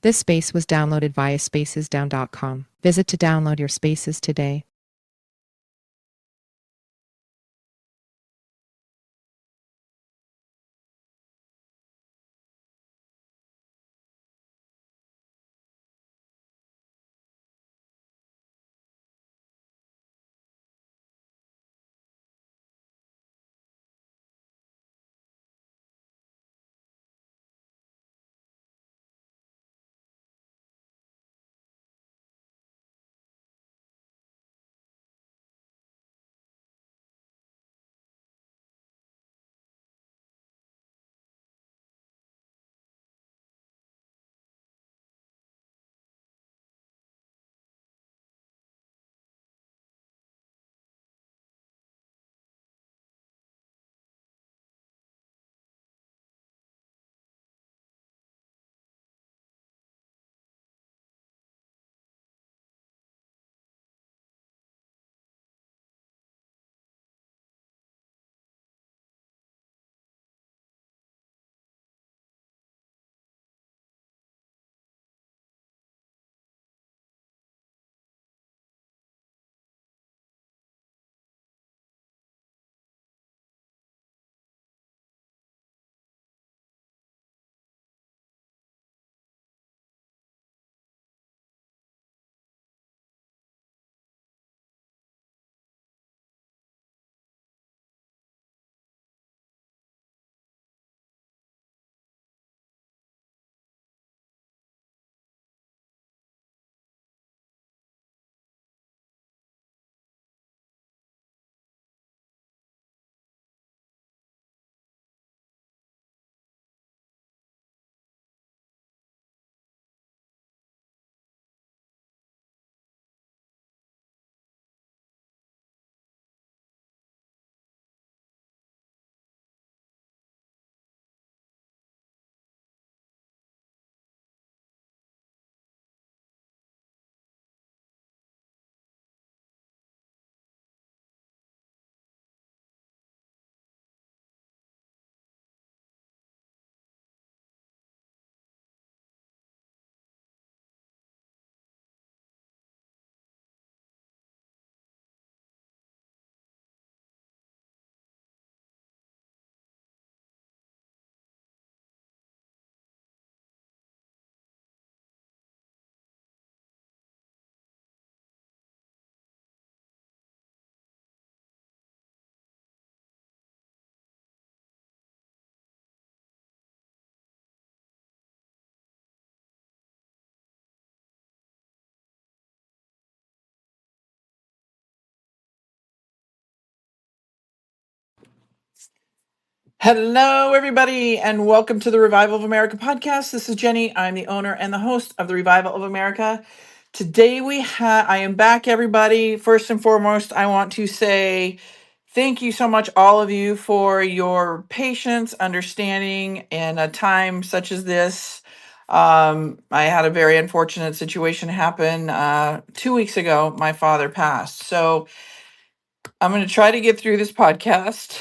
This space was downloaded via spacesdown.com. Visit to download your spaces today. Hello, everybody, and welcome to the Revival of America podcast. This is Jenny. I'm the owner and the host of the Revival of America. Today I am back, everybody. First and foremost, I want to say thank you so much, all of you, for your patience, understanding in a time such as this. I had a very unfortunate situation happen 2 weeks ago. My father passed. So I'm going to try to get through this podcast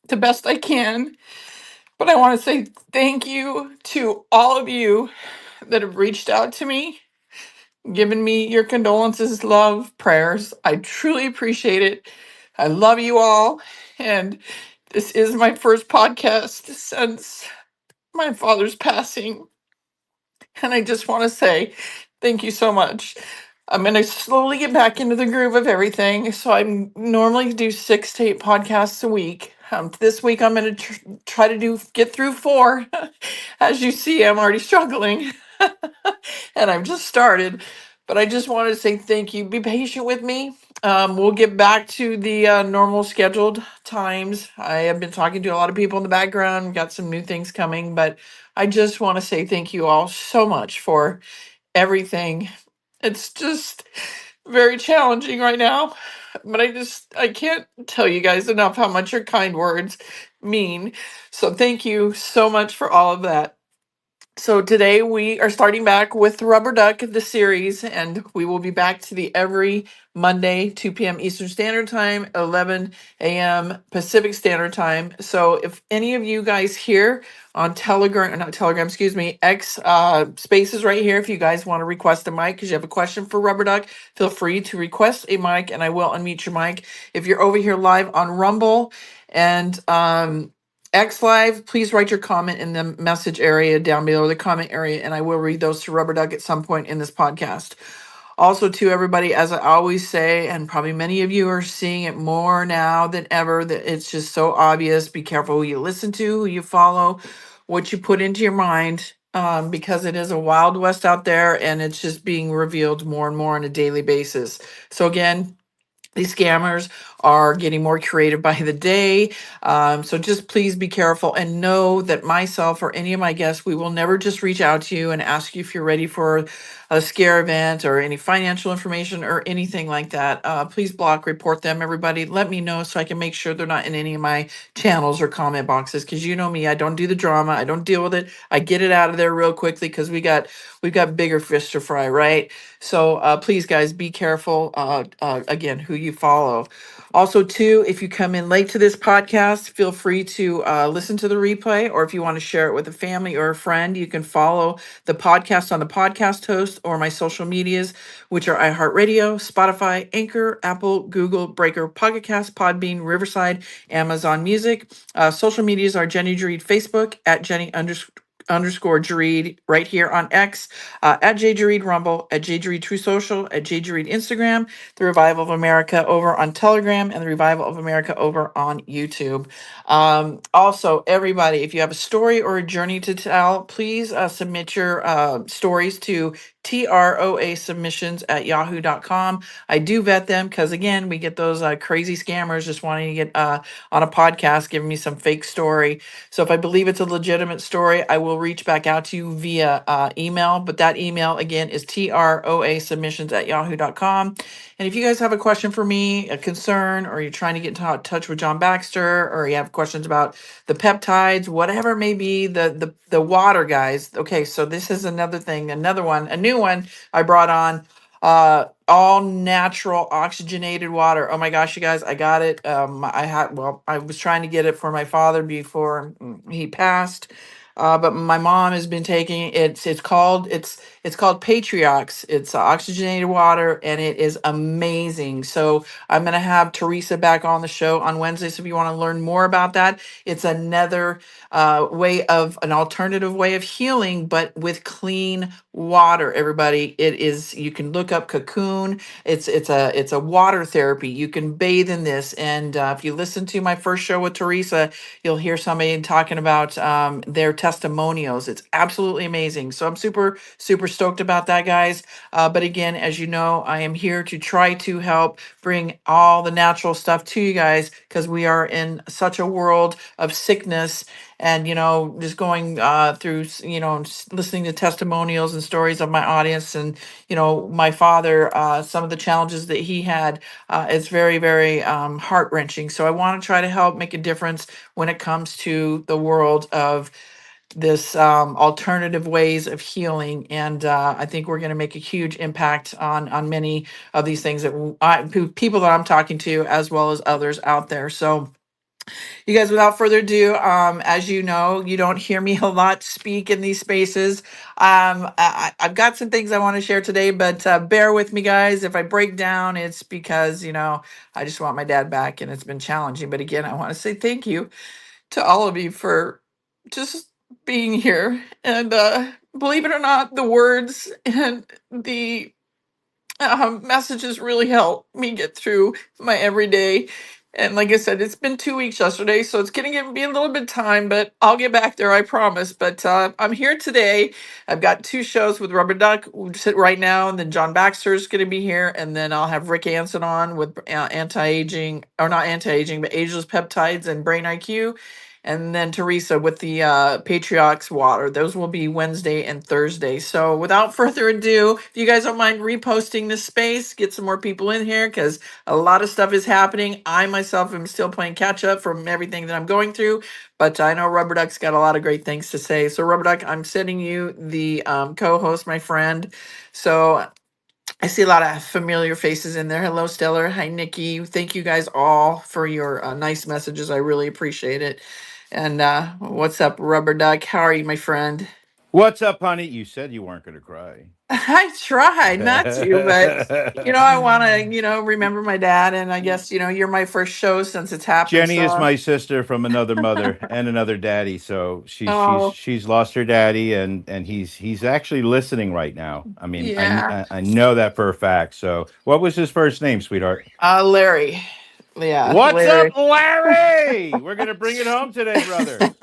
the best I can. But I want to say thank you to all of you that have reached out to me, given me your condolences, love, prayers. I truly appreciate it. I love you all. And this is my first podcast since my father's passing. And I just want to say thank you so much. I'm going to slowly get back into the groove of everything. So I normally do 6 to 8 podcasts a week. This week I'm going to try to get through 4. As you see, I'm already struggling and I've just started. But I just wanted to say thank you. Be patient with me. We'll get back to the normal scheduled times. I have been talking to a lot of people in the background, got some new things coming, but I just want to say thank you all so much for everything. It's just very challenging right now, but I can't tell you guys enough how much your kind words mean. So thank you so much for all of that. So today we are starting back with Rubberduck, the series, and we will be back to the every Monday, 2 p.m. Eastern Standard Time, 11 a.m. Pacific Standard Time. So if any of you guys here on Telegram, not Telegram, excuse me, X Spaces right here, if you guys want to request a mic because you have a question for Rubberduck, feel free to request a mic and I will unmute your mic. If you're over here live on Rumble and X Live, please write your comment in the message area down below, the comment area, and I will read those to Rubber Duck at some point in this podcast. Also, to everybody, as I always say, and probably many of you are seeing it more now than ever, that it's just so obvious. Be careful who you listen to, who you follow, what you put into your mind, because it is a wild west out there, and it's just being revealed more and more on a daily basis. So again, these scammers are getting more creative by the day. So just please be careful and know that myself or any of my guests, we will never just reach out to you and ask you if you're ready for a scare event or any financial information or anything like that. Please block, report them, everybody. Let me know so I can make sure they're not in any of my channels or comment boxes. Because you know me, I don't do the drama. I don't deal with it. I get it out of there real quickly because we've got bigger fish to fry, right? So please, guys, be careful. Again, who you follow. Also, too, if you come in late to this podcast, feel free to listen to the replay, or if you want to share it with a family or a friend, you can follow the podcast on the podcast host or my social medias, which are iHeartRadio, Spotify, Anchor, Apple, Google, Breaker, PocketCast, Podbean, Riverside, Amazon Music. Social medias are Jenny Dreed Facebook at Jenny__ Jareed right here on X, at JJareed Rumble, at JJareed True Social, at JJareed Instagram, The Revival of America over on Telegram, and The Revival of America over on YouTube. Also, everybody, if you have a story or a journey to tell, please submit your stories to TROA submissions at yahoo.com. I do vet them because, again, we get those crazy scammers just wanting to get on a podcast, giving me some fake story. So if I believe it's a legitimate story, I will reach back out to you via email. But that email, again, is TROA submissions at yahoo.com. And if you guys have a question for me, a concern, or you're trying to get in touch with John Baxter, or you have questions about the peptides, whatever it may be, the water, guys. Okay, so this is another thing, another one, a new one I brought on. All natural oxygenated water. Oh my gosh, you guys, I got it. I was trying to get it for my father before he passed. But my mom has been taking it. It's called Patriox. It's oxygenated water, and it is amazing. So I'm gonna have Teresa back on the show on Wednesday. So if you want to learn more about that, it's another an alternative way of healing, but with clean water. Everybody, it is. You can look up Cocoon. It's a water therapy. You can bathe in this, and if you listen to my first show with Teresa, you'll hear somebody talking about their testimonials. It's absolutely amazing. So I'm super, super stoked about that, guys. But again, as you know, I am here to try to help bring all the natural stuff to you guys because we are in such a world of sickness and, just going through, listening to testimonials and stories of my audience and, my father, some of the challenges that he had. It's very, very heart wrenching. So I want to try to help make a difference when it comes to the world of this alternative ways of healing, and I think we're going to make a huge impact on many of these things that people that I'm talking to, as well as others out there. So, you guys, without further ado, as you know, you don't hear me a lot speak in these spaces. I've got some things I want to share today, but bear with me, guys. If I break down, it's because I just want my dad back, and it's been challenging. But again, I want to say thank you to all of you for just being here. And believe it or not, the words and the messages really help me get through my everyday. And like I said, it's been 2 weeks yesterday, so it's going to be a little bit of time, but I'll get back there, I promise. But I'm here today. I've got two shows with Rubber Duck right now, and then John Baxter is going to be here, and then I'll have Rick Anson on with anti-aging, or not anti-aging, but ageless peptides and brain IQ. and then Teresa with the Patriarch's Water. Those will be Wednesday and Thursday. So without further ado, if you guys don't mind reposting this space, get some more people in here because a lot of stuff is happening. I myself am still playing catch up from everything that I'm going through, but I know Rubberduck's got a lot of great things to say. So Rubberduck, I'm sending you the co-host, my friend. So I see a lot of familiar faces in there. Hello, Stellar. Hi, Nikki. Thank you guys all for your nice messages. I really appreciate it. And what's up, Rubber Duck? How are you, my friend? What's up, honey? You said you weren't going to cry. I tried not to, but I want to, remember my dad. And I guess, you're my first show since it's happened. Jenny is So, my sister from another mother and another daddy. So oh, she's lost her daddy, and he's actually listening right now. I mean, yeah. I know that for a fact. So what was his first name, sweetheart? Larry. Yeah, What's Larry. up, Larry? We're gonna bring it home today, brother.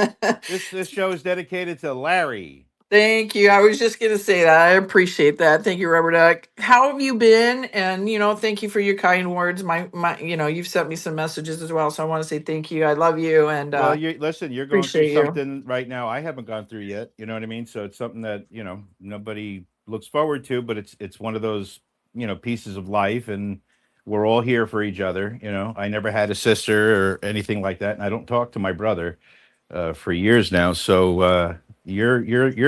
This show is dedicated to Larry. Thank you. I was just gonna say that. I appreciate that. Thank you, Rubber Duck. How have you been? And thank you for your kind words. My, you've sent me some messages as well, so I want to say thank you. I love you and Well, you listen, you're going through appreciate you. something right now I haven't gone through yet. You know what I mean? So it's something that, nobody looks forward to, but it's one of those, pieces of life, and we're all here for each other. I never had a sister or anything like that, and I don't talk to my brother for years now. So you're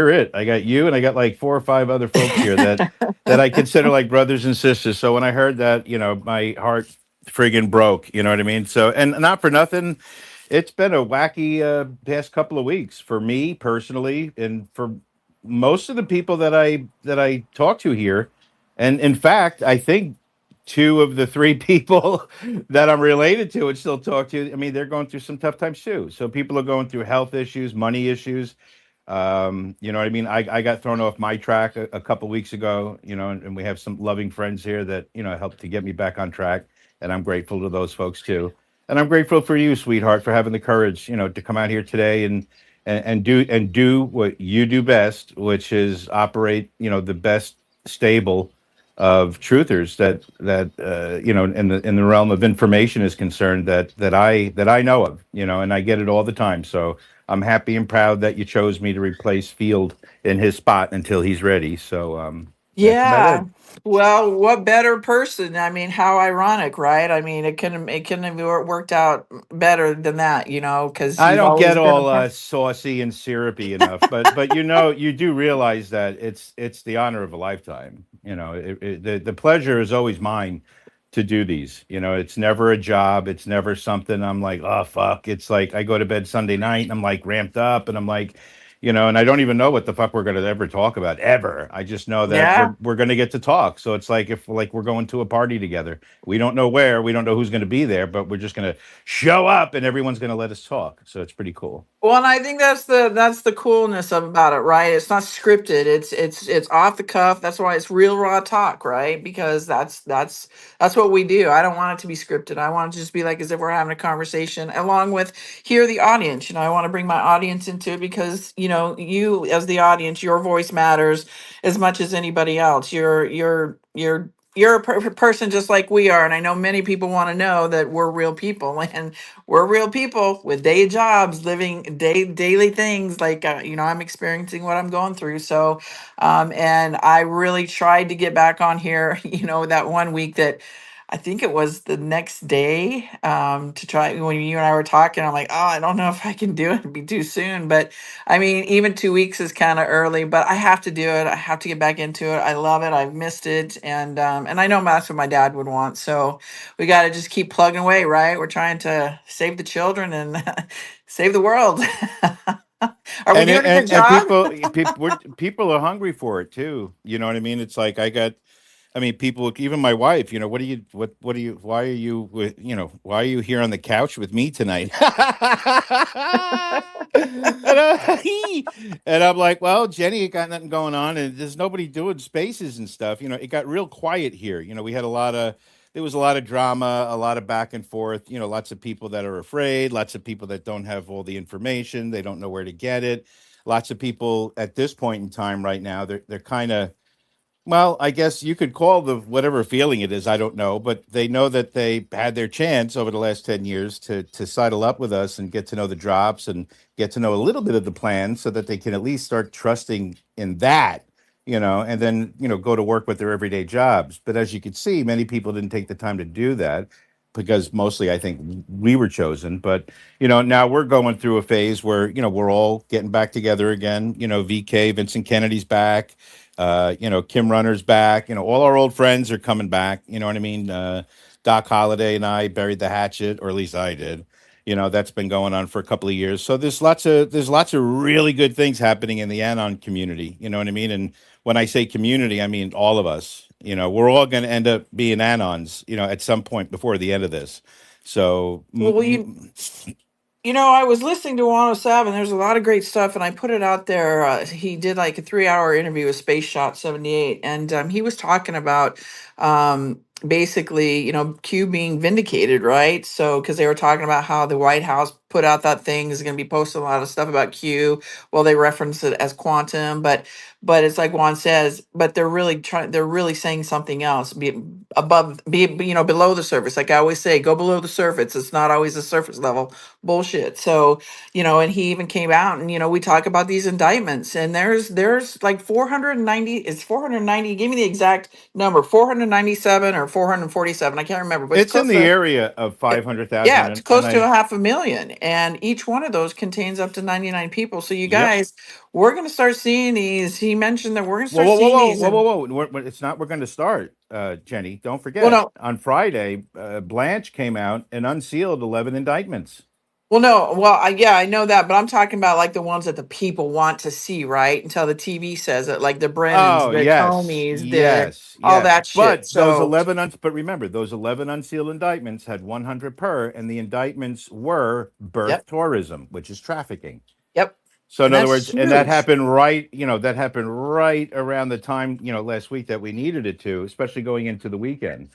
it. I got you, and I got like four or five other folks here that I consider like brothers and sisters. So when I heard that, my heart friggin' broke. You know what I mean? So, and not for nothing, it's been a wacky past couple of weeks for me personally, and for most of the people that I talk to here. And in fact, I think two of the three people that I'm related to and still talk to, I mean, they're going through some tough times too. So people are going through health issues, money issues. You know what I mean? I got thrown off my track a couple weeks ago, and we have some loving friends here that, helped to get me back on track. And I'm grateful to those folks too. And I'm grateful for you, sweetheart, for having the courage, to come out here today and do what you do best, which is operate, the best stable of truthers that in the realm of information is concerned that I know of, and I get it all the time. So I'm happy and proud that you chose me to replace Field in his spot until he's ready. So that's about Yeah. it. Well, what better person? I mean, how ironic, right? I mean, it couldn't have worked out better than that, because I you've don't always get been a all part. saucy and syrupy enough, but you do realize that it's the honor of a lifetime. The pleasure is always mine to do these. It's never a job. It's never something I'm like, oh fuck. It's like I go to bed Sunday night and I'm like ramped up, and I'm like, and I don't even know what the fuck we're gonna ever talk about ever. I just know that Yeah. we're gonna get to talk. So it's like if like we're going to a party together. We don't know where, we don't know who's gonna be there, but we're just gonna show up and everyone's going to let us talk. So it's pretty cool. Well, and I think that's the coolness of about it, right? It's not scripted. It's off the cuff. That's why it's real raw talk, right? Because that's what we do. I don't want it to be scripted. I want it to just be like as if we're having a conversation, along with hear the audience. I want to bring my audience into it because you as the audience, your voice matters as much as anybody else. You're a person just like we are, and I know many people want to know that we're real people, and we're real people with day jobs, living daily things like I'm experiencing what I'm going through. So and I really tried to get back on here that one week that I think it was the next day to try when you and I were talking. I'm like, oh, I don't know if I can do it. It'd be too soon. But I mean, even 2 weeks is kind of early, but I have to do it. I have to get back into it. I love it. I've missed it. And I know that's what my dad would want. So we got to just keep plugging away, right? We're trying to save the children and save the world. Are we And doing a good and job? people are hungry for it too. You know what I mean? It's like I mean, people, even my wife, what do you, why are you, why are you here on the couch with me tonight? And I'm like, well, Jenny, you got nothing going on, and there's nobody doing spaces and stuff. It got real quiet here. We had there was a lot of drama, a lot of back and forth. Lots of people that are afraid, lots of people that don't have all the information, they don't know where to get it. Lots of people at this point in time right now, they're kind of Well, I guess you could call the whatever feeling it is. I don't know, but they know that they had their chance over the last 10 years to sidle up with us and get to know the drops and get to know a little bit of the plan, so that they can at least start trusting in that, and then go to work with their everyday jobs. But as you can see, many people didn't take the time to do that because mostly I think we were chosen. But now we're going through a phase where we're all getting back together again. VK Vincent Kennedy's back. Kim Runner's back. All our old friends are coming back. You know what I mean? Doc Holliday and I buried the hatchet, or at least I did. That's been going on for a couple of years. So there's lots of really good things happening in the Anon community. You know what I mean? And when I say community, I mean all of us. We're all going to end up being Anons. At some point before the end of this. So Well, I was listening to 107. There's a lot of great stuff, and I put it out there. He did like a 3-hour interview with Space Shot 78, and he was talking about basically, Q being vindicated, right? So, because they were talking about how the White House put out that thing is going to be posting a lot of stuff about Q. Well, they reference it as quantum, but it's like Juan says, but they're really trying. They're really saying something else. Be above, below the surface. Like I always say, go below the surface. It's not always the surface level bullshit. So, and he even came out and, we talk about these indictments, and there's like 490, it's 490, give me the exact number, 497 or 447. I can't remember, but it's it's in close the to, area of it- 500,000, yeah, it's and close to I. a half a million. And each one of those contains up to 99 people. So you Yep. guys, we're going to start seeing these. He mentioned that we're going to Whoa, start whoa, whoa, seeing whoa, these. whoa, whoa, And whoa! It's not. We're going to start, Jenny. Don't well, forget. no, On Friday, Blanche came out and unsealed 11 indictments. Well, no, well, yeah, I know that, but I'm talking about like the ones that the people want to see, right? Until the TV says it, like the Brennans, Oh, the yes, Comeys, the yes, all yes. that shit. But those So, 11, but remember, those 11 unsealed indictments had 100 per, and the indictments were birth yep, tourism, which is trafficking. yep, So in and other that's words, and that huge. happened right, that happened right around the time, last week that we needed it to, especially going into the weekend.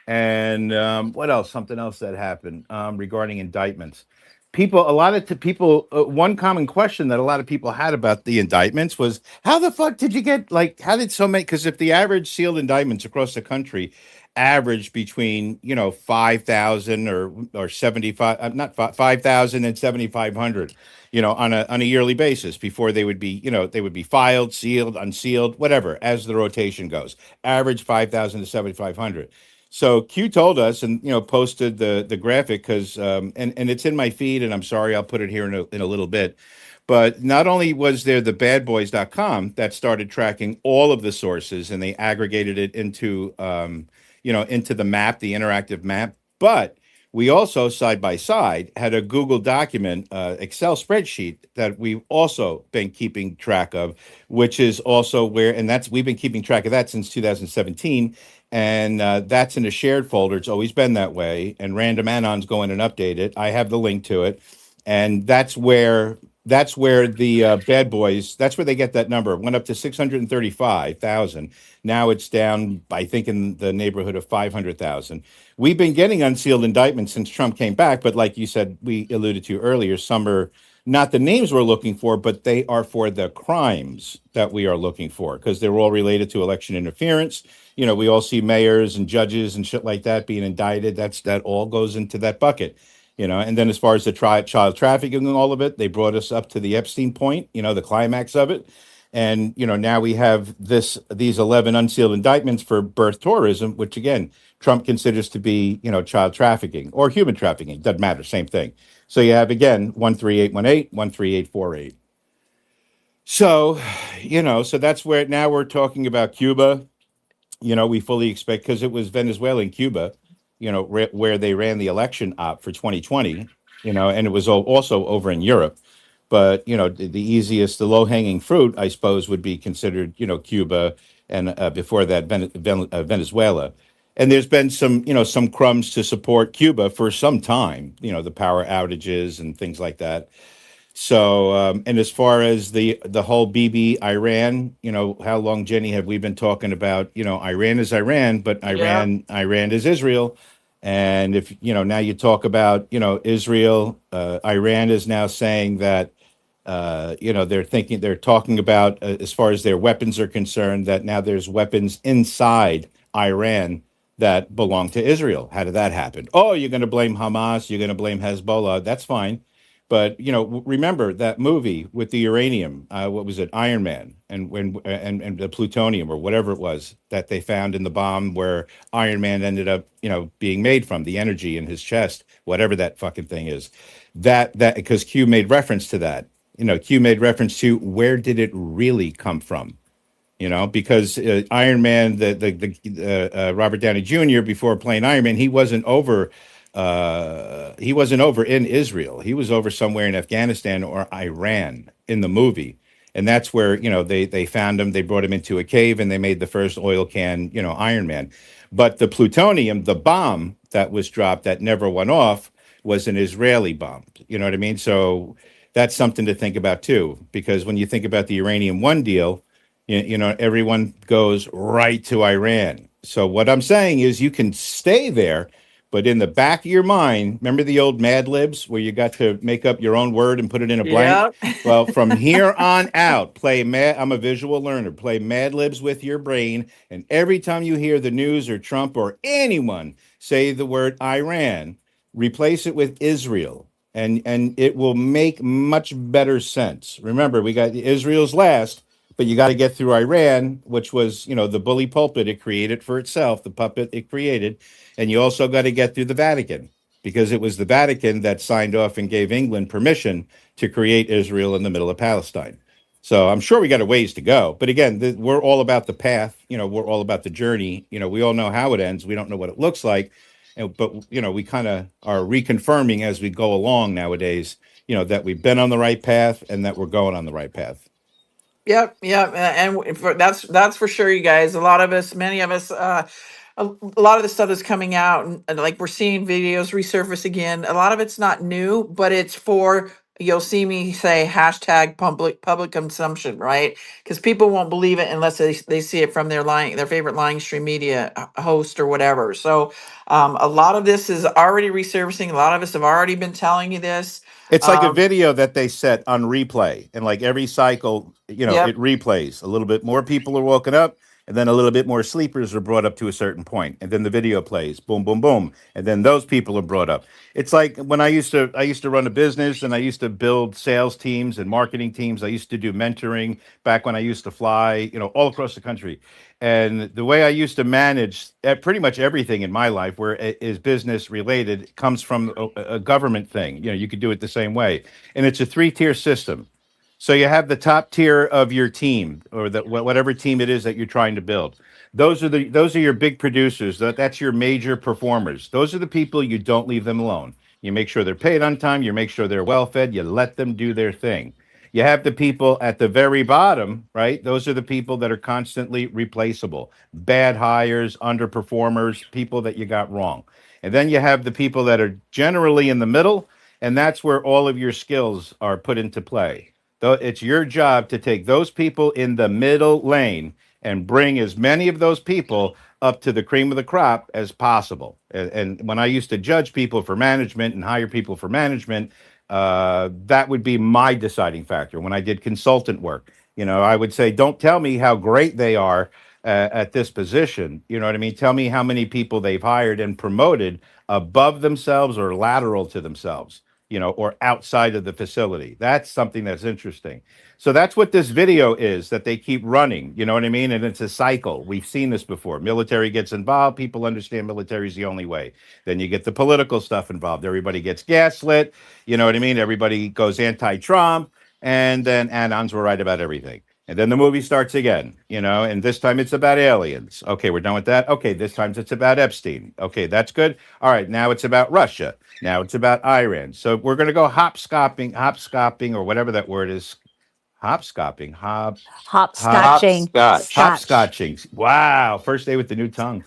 And what else? Something else that happened regarding indictments. People, a lot of people. One common question that a lot of people had about the indictments was, "How the fuck did you get like? How did so many?" Because if the average sealed indictments across the country average between 5,000 or 75, not 5,000 and 7,500, on a yearly basis before they would be filed, sealed, unsealed, whatever, as the rotation goes. Average 5,000 to 7,500. So Q told us, and posted the graphic, because and it's in my feed, and I'm sorry, I'll put it here in a little bit. But not only was there the badboys.com that started tracking all of the sources, and they aggregated it into the map, the interactive map, but we also side by side had a Google document, Excel spreadsheet that we've also been keeping track of, which is also where, and that's we've been keeping track of that since 2017, and that's in a shared folder. It's always been that way. And Random Anons go in and update it. I have the link to it, and that's where the bad boys. That's where they get that number. It went up to 635,000. Now it's down, I think, in the neighborhood of 500,000. We've been getting unsealed indictments since Trump came back, but like you said, we alluded to earlier, some are not the names we're looking for, but they are for the crimes that we are looking for, because they're all related to election interference. We all see mayors and judges and shit like that being indicted. That all goes into that bucket. And then as far as the child trafficking and all of it, they brought us up to the Epstein point, the climax of it. And now we have these 11 unsealed indictments for birth tourism, which again Trump considers to be child trafficking or human trafficking. Doesn't matter, same thing. So you have again 13818, 13848. So so that's where now we're talking about Cuba. We fully expect, because it was Venezuela and Cuba, where they ran the election op for 2020, and it was also over in Europe. But the easiest, the low hanging fruit, I suppose, would be considered, Cuba, and before that, Venezuela. And there's been some crumbs to support Cuba for some time, the power outages and things like that. So, and as far as the whole BB Iran, how long, Jenny, have we been talking about? Iran is Iran, but Yeah. Iran is Israel. And if now you talk about Israel, Iran is now saying that they're talking about, as far as their weapons are concerned, that now there's weapons inside Iran that belong to Israel. How did that happen? Oh, you're going to blame Hamas, you're going to blame Hezbollah. That's fine. But remember that movie with the uranium. What was it, Iron Man, and the plutonium or whatever it was that they found in the bomb, where Iron Man ended up, being made from the energy in his chest, whatever that fucking thing is. That because Q made reference to that. Q made reference to where did it really come from? Because Iron Man, the Robert Downey Jr. before playing Iron Man, he wasn't over. He wasn't over in Israel. He was over somewhere in Afghanistan or Iran in the movie, and that's where they found him. They brought him into a cave, and they made the first oil can, Iron Man. But the plutonium, the bomb that was dropped that never went off, was an Israeli bomb. You know what I mean? So that's something to think about too, because when you think about the Uranium One deal, everyone goes right to Iran. So what I'm saying is you can stay there, but in the back of your mind, remember the old Mad Libs where you got to make up your own word and put it in a blank? Yeah. Well, from here on out, I'm a visual learner. Play Mad Libs with your brain. And every time you hear the news or Trump or anyone say the word Iran, replace it with Israel. And it will make much better sense. Remember, we got Israel's last, but you got to get through Iran, which was, the bully pulpit it created for itself, the puppet it created. And you also got to get through the Vatican, because it was the Vatican that signed off and gave England permission to create Israel in the middle of Palestine. So I'm sure we got a ways to go. But again, we're all about the path. We're all about the journey. We all know how it ends. We don't know what it looks like. But, we kind of are reconfirming as we go along nowadays, that we've been on the right path and that we're going on the right path. Yep, yep, and that's for sure, you guys. A lot of us, many of us, a lot of the stuff that's coming out, and like we're seeing videos resurface again. A lot of it's not new, but it's for, you'll see me say hashtag public consumption, right? Because people won't believe it unless they see it from their favorite lying stream media host or whatever. So a lot of this is already resurfacing. A lot of us have already been telling you this. It's like a video that they set on replay, and like every cycle, Yep. it replays. A little bit more people are woken up, and then a little bit more sleepers are brought up to a certain point, and then the video plays, boom, boom, boom, and then those people are brought up. It's like when I used to run a business, and I used to build sales teams and marketing teams. I used to do mentoring back when I used to fly, all across the country. And the way I used to manage pretty much everything in my life where it is business related comes from a government thing. You could do it the same way. And it's a 3-tier system. So you have the top tier of your team, or whatever team it is that you're trying to build. Those are your big producers. That's your major performers. Those are the people you don't leave them alone. You make sure they're paid on time. You make sure they're well fed. You let them do their thing. You have the people at the very bottom, right? Those are the people that are constantly replaceable, bad hires, underperformers, people that you got wrong. And then you have the people that are generally in the middle, and that's where all of your skills are put into play. Though it's your job to take those people in the middle lane and bring as many of those people up to the cream of the crop as possible. And when I used to judge people for management and hire people for management, that would be my deciding factor. When I did consultant work, I would say, don't tell me how great they are at this position. You know what I mean? Tell me how many people they've hired and promoted above themselves or lateral to themselves, or outside of the facility. That's something that's interesting. So that's what this video is that they keep running. You know what I mean? And it's a cycle. We've seen this before. Military gets involved. People understand military is the only way. Then you get the political stuff involved. Everybody gets gaslit. You know what I mean? Everybody goes anti-Trump. And then add-ons were right about everything. And then the movie starts again, and this time it's about aliens. Okay, we're done with that. Okay, this time it's about Epstein. Okay, that's good. All right, now it's about Russia. Now it's about Iran. So we're going to go hopscotching, or whatever that word is. Hopscotching, Hopscotching. Hopscotch. hopscotching. Wow, first day with the new tongue.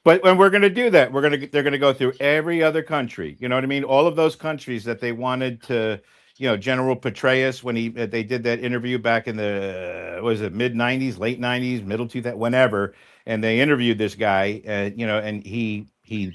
But when we're going to do that, they're going to go through every other country. You know what I mean? All of those countries that they wanted to, General Petraeus, when they did that interview back in the mid '90s, late '90s, middle 2000, whenever, and they interviewed this guy, and he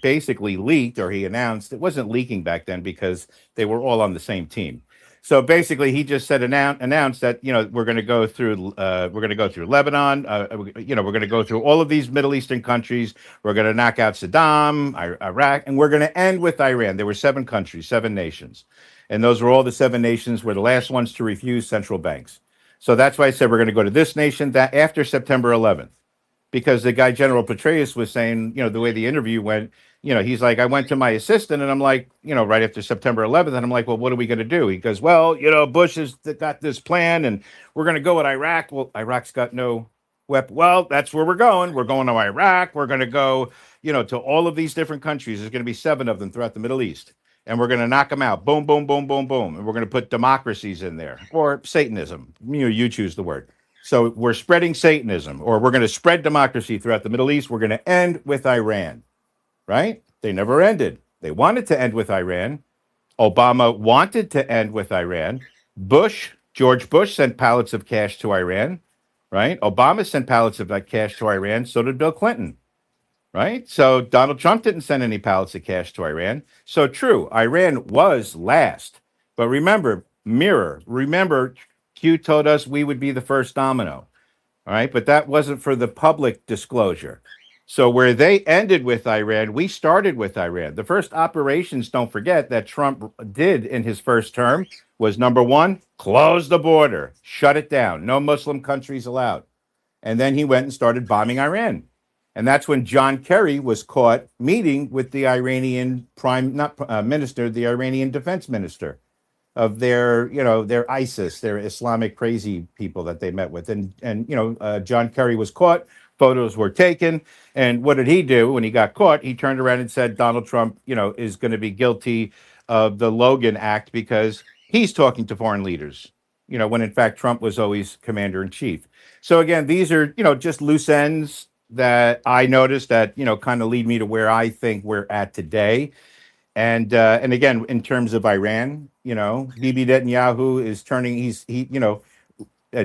basically leaked, or he announced, it wasn't leaking back then because they were all on the same team. So basically, he just said announced that we're going to go through Lebanon. We're going to go through all of these Middle Eastern countries. We're going to knock out Saddam, Iraq, and we're going to end with Iran. There were 7 countries, 7 nations, and those were all the 7 nations were the last ones to refuse central banks. So that's why I said we're going to go to this nation that after September 11th, because the guy General Petraeus was saying, the way the interview went, he's like, I went to my assistant and I'm like, right after September 11th, and I'm like, well, what are we going to do? He goes, well, Bush has got this plan and we're going to go with Iraq. Well, Iraq's got no weapon. Well, that's where we're going. We're going to Iraq. We're going to go, to all of these different countries. There's going to be 7 of them throughout the Middle East. And we're going to knock them out. Boom, boom, boom, boom, boom. And we're going to put democracies in there or Satanism. You choose the word. So we're spreading Satanism, or we're going to spread democracy throughout the Middle East. We're going to end with Iran, right? They never ended. They wanted to end with Iran. Obama wanted to end with Iran. George Bush sent pallets of cash to Iran, right? Obama sent pallets of that cash to Iran. So did Bill Clinton, right? So Donald Trump didn't send any pallets of cash to Iran. So true, Iran was last. But remember, Q told us we would be the first domino. All right. But that wasn't for the public disclosure. So where they ended with Iran, we started with Iran. The first operations, don't forget, that Trump did in his first term was number 1, close the border, shut it down. No Muslim countries allowed. And then he went and started bombing Iran. And that's when John Kerry was caught meeting with the Iranian minister, the Iranian defense minister of their ISIS, their Islamic crazy people that they met with. And John Kerry was caught, photos were taken. And what did he do when he got caught? He turned around and said, Donald Trump, is going to be guilty of the Logan Act because he's talking to foreign leaders, when in fact Trump was always commander in chief. So again, these are, just loose ends that I noticed that, kind of lead me to where I think we're at today. And again, in terms of Iran, Bibi Netanyahu is turning.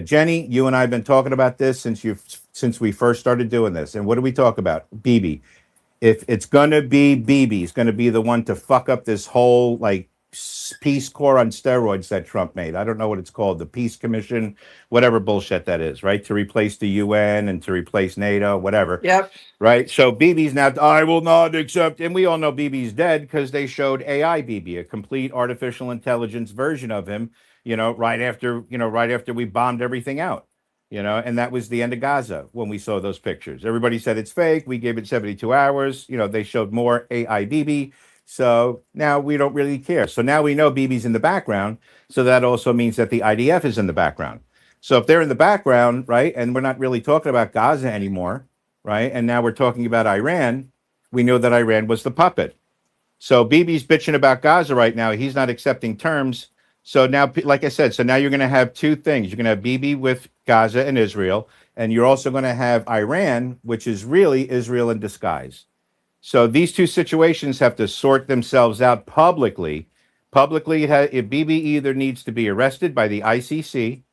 Jenny, you and I have been talking about this since we first started doing this. And what do we talk about? Bibi. If it's gonna be Bibi, he's gonna be the one to fuck up this whole Peace Corps on steroids that Trump made. I don't know what it's called, the Peace Commission, whatever bullshit that is, right? To replace the UN and to replace NATO, whatever. Yep. Right. So Bibi's now, I will not accept. And we all know Bibi's dead because they showed AI Bibi, a complete artificial intelligence version of him, right after we bombed everything out, and that was the end of Gaza when we saw those pictures. Everybody said it's fake. We gave it 72 hours. They showed more AI Bibi. So now we don't really care. So now we know Bibi's in the background. So that also means that the IDF is in the background. So if they're in the background, right, and we're not really talking about Gaza anymore, right, and now we're talking about Iran, we know that Iran was the puppet. So Bibi's bitching about Gaza right now. He's not accepting terms. So now, like I said, so now you're going to have 2 things. You're going to have Bibi with Gaza and Israel, and you're also going to have Iran, which is really Israel in disguise. So these 2 situations have to sort themselves out publicly. If Bibi either needs to be arrested by the ICC,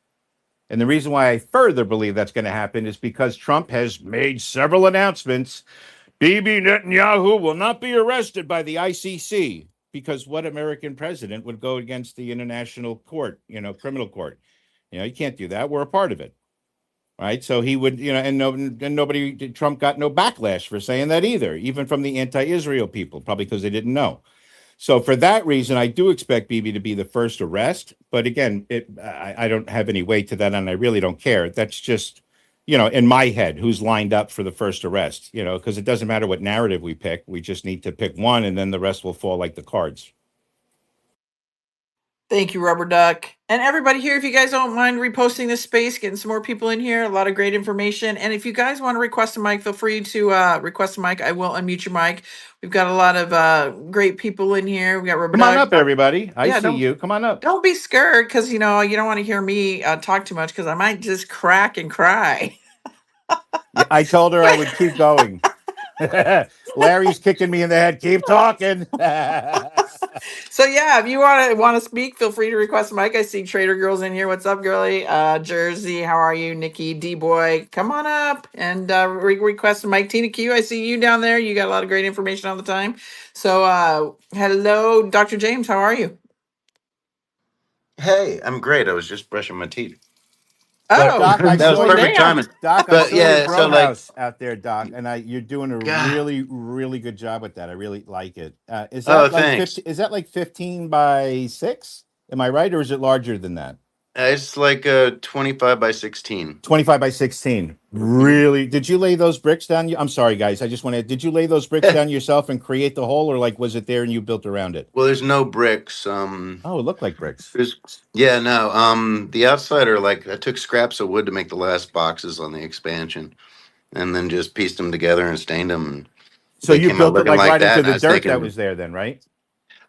and the reason why I further believe that's going to happen is because Trump has made several announcements. Bibi Netanyahu will not be arrested by the ICC, because what American president would go against the international court, criminal court? You can't do that. We're a part of it. Right. So he would, Trump got no backlash for saying that either, even from the anti-Israel people, probably because they didn't know. So for that reason, I do expect Bibi to be the first arrest. But again, I don't have any weight to that, and I really don't care. That's just, in my head, who's lined up for the first arrest, because it doesn't matter what narrative we pick. We just need to pick one, and then the rest will fall like the cards. Thank you, Rubberduck. And everybody here, if you guys don't mind reposting this space, getting some more people in here, a lot of great information. And if you guys want to request a mic, feel free to request a mic. I will unmute your mic. We've got a lot of great people in here. We got Rubberduck. Come on up, everybody. I see you. Come on up. Don't be scared, because, you don't want to hear me talk too much, because I might just crack and cry. I told her I would keep going. Larry's kicking me in the head. Keep talking. So yeah, if you want to speak, feel free to request a mic. I see Trader Girls in here. What's up, girly? Jersey, how are you? Nikki, D-Boy, come on up and request a mic. Tina Q, I see you down there. You got a lot of great information all the time. So hello, Dr. James, how are you? Hey, I'm great. I was just brushing my teeth. But Oh, Doc, I That was saw well, your perfect damn. timing. Doc, I But saw your yeah, grow so like, house out there, Doc, and you're doing a God, really, really good job with that. I really like it. Is oh, that like thanks. 15? Is that like 15 by 6? Am I right, or is it larger than that? It's like 25 by 16. 25 by 16. Mhm. Really? Did you lay those bricks down? I'm sorry, guys. I just want to. Did you lay those bricks down yourself and create the hole, or like was it there and you built around it? Well, there's no bricks. Oh, it looked like bricks. There's yeah, no. The outside are like I took scraps of wood to make the last boxes on the expansion, and then just pieced them together and stained them. And So they you came out built it looking like like right that. into And I the was dirt that thinking, was there, then, right?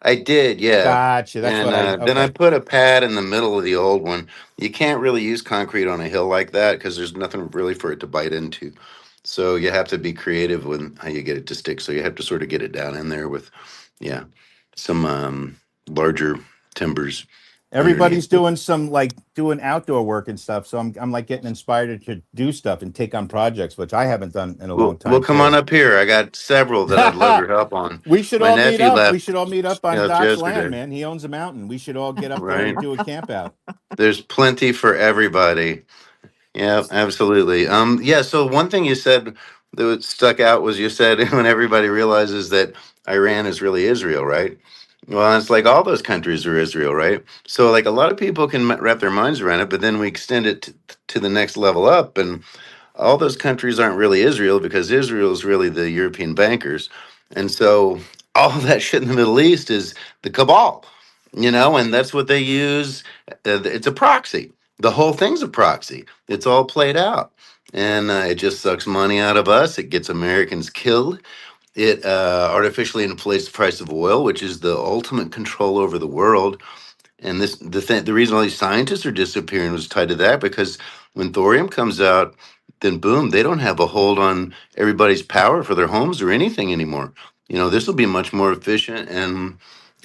I did, yeah. Gotcha. That's And what I. then I Okay. put a pad in the middle of the old one. You can't really use concrete on a hill like that because there's nothing really for it to bite into. So you have to be creative with how you get it to stick. So you have to sort of get it down in there with, yeah, some larger timbers underneath. Everybody's doing some like doing outdoor work and stuff. So I'm like getting inspired to do stuff and take on projects, which I haven't done in a long We'll time come on too. up here. I got several that I'd love your help on. We should My all meet nephew up. We left should all meet up on just Doc's land, yesterday, man. He owns a mountain. We should all get up there right? and do a camp out. There's plenty for everybody. Yeah, absolutely. Yeah, so one thing you said that stuck out was you said when everybody realizes that Iran is really Israel, right? Well, it's like all those countries are Israel, right? So, like, a lot of people can wrap their minds around it, but then we extend it to the next level up, and all those countries aren't really Israel because Israel is really the European bankers. And so, all of that shit in the Middle East is the cabal, and that's what they use. It's a proxy. The whole thing's a proxy. It's all played out. And it just sucks money out of us. It gets Americans killed. It artificially inflates the price of oil, which is the ultimate control over the world. And the reason all these scientists are disappearing was tied to that because when thorium comes out, then boom, they don't have a hold on everybody's power for their homes or anything anymore. This will be much more efficient and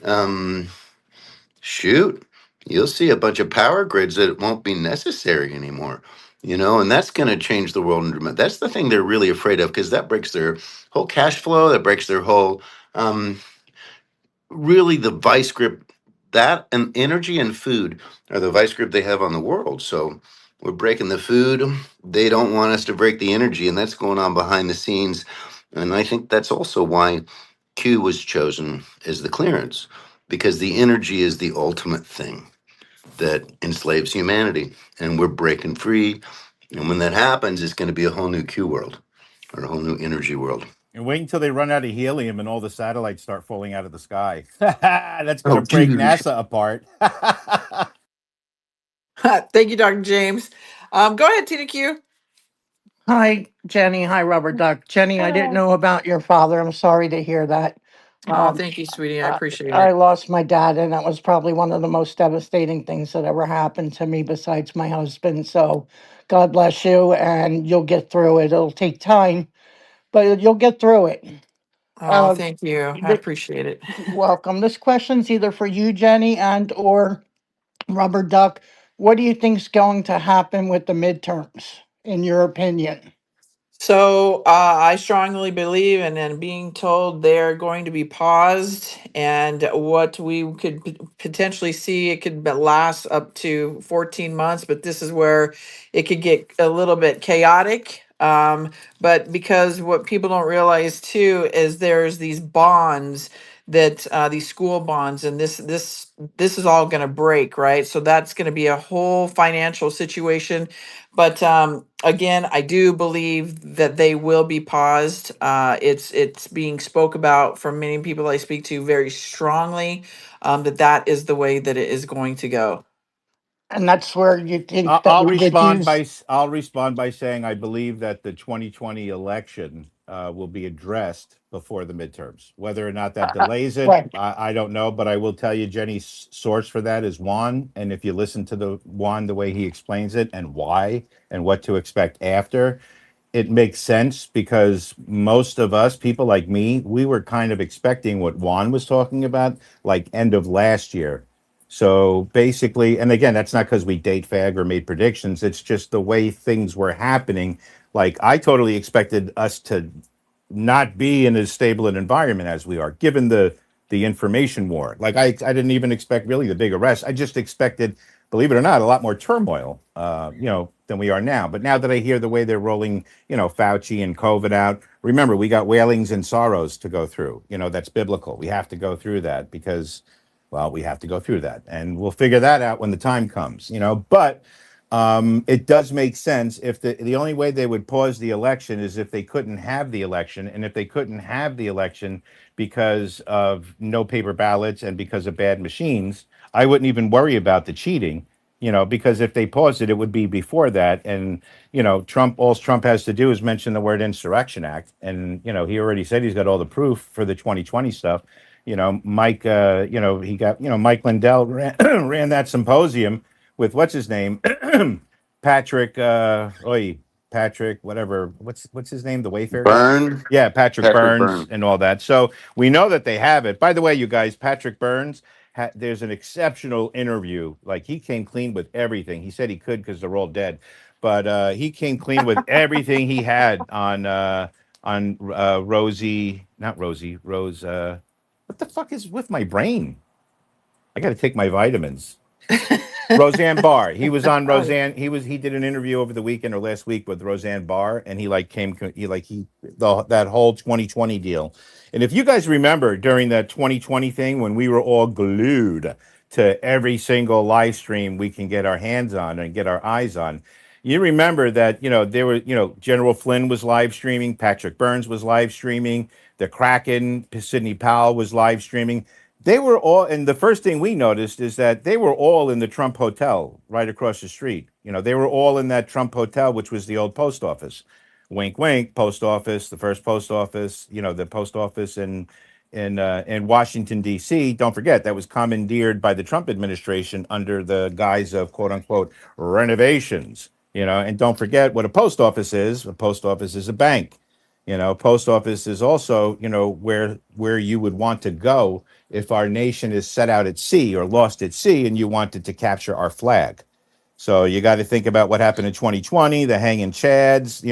um, shoot, you'll see a bunch of power grids that won't be necessary anymore. And that's going to change the world. That's the thing they're really afraid of because that breaks their whole cash flow. That breaks their whole um, really the vice grip. That and energy and food are the vice grip they have on the world. So we're breaking the food. They don't want us to break the energy, and that's going on behind the scenes. And I think that's also why Q was chosen as the clearance, because the energy is the ultimate thing that enslaves humanity, and we're breaking free. And when that happens, it's going to be a whole new Q world or a whole new energy world. And wait until they run out of helium and all the satellites start falling out of the sky. That's going Oh, to break dude. NASA apart. Thank you, Dr. James. Go ahead, Tina Q. Hi, Jenny. Hi, Rubberduck. Jenny, I didn't Hello. know about your father. I'm sorry to hear that. Oh, Um, thank you, sweetie. I I, appreciate I it. lost my dad, and that was probably one of the most devastating things that ever happened to me besides my husband. So, God bless you, and you'll get through it. It'll take time, but you'll get through it. Oh, Uh, thank you. I th- appreciate it. welcome. This question's either for you, Jenny, and or Rubberduck. What do you think's going to happen with the midterms, in your opinion? So I strongly believe, and then being told they're going to be paused, and what we could potentially see, it could last up to 14 months, but this is where it could get a little bit chaotic. But because what people don't realize too is there's these bonds that these school bonds, and this is all going to break, right? So that's going to be a whole financial situation, but again, I do believe that they will be paused. It's being spoke about from many people I speak to very strongly, that is the way that it is going to go. And that's where you think I- that I'll we get respond by used. s- I'll respond by saying I believe that the 2020 election will be addressed before the midterms. Whether or not that delays it, Right. I don't know. But I will tell you, Jenny's source for that is Juan. And if you listen to the Juan the way he explains it and why and what to expect after, it makes sense because most of us, people like me, we were kind of expecting what Juan was talking about, like end of last year. So basically, and again, that's not because we date fag or made predictions. It's just the way things were happening. Like I totally expected us to not be in as stable an environment as we are, given the the information war. Like I didn't even expect really the big arrest. I just expected, believe it or not, a lot more turmoil, than we are now. But now that I hear the way they're rolling, Fauci and COVID out, remember, we got wailings and sorrows to go through. That's biblical. We have to go through that because, well, we have to go through that, and we'll figure that out when the time comes. But it does make sense if the only way they would pause the election is if they couldn't have the election, and if they couldn't have the election because of no paper ballots and because of bad machines, I wouldn't even worry about the cheating, because if they paused it, it would be before that. And, all Trump has to do is mention the word Insurrection Act. And, he already said he's got all the proof for the 2020 stuff. Mike, he got, Mike Lindell ran that symposium with what's his name, Patrick, Patrick, whatever, what's his name, the Wayfair guy? Burn. Yeah, Patrick Patrick Burns Burn. and all that. So we know that they have it. By the way, you guys, Patrick Burns, there's an exceptional interview. Like, he came clean with everything. He said he could because they're all dead, but he came clean with everything he had on Rosie, not Rosie, Rose. What the fuck is with my brain? I got to take my vitamins. Roseanne Barr. He was on Roseanne. He did an interview over the weekend or last week with Roseanne Barr, and that whole 2020 deal. And if you guys remember during that 2020 thing when we were all glued to every single live stream we can get our hands on and get our eyes on, you remember that, there were, General Flynn was live streaming, Patrick Burns was live streaming, the Kraken, Sidney Powell was live streaming. They were all, and the first thing we noticed is that they were all in the Trump Hotel right across the street. They were all in that Trump Hotel, which was the old post office. Wink, wink, post office, the first post office, the post office in Washington, D.C. Don't forget, that was commandeered by the Trump administration under the guise of quote unquote renovations, and don't forget what a post office is. A post office is a bank. Post office is also, where you would want to go if our nation is set out at sea or lost at sea and you wanted to capture our flag. So you got to think about what happened in 2020, the hanging chads,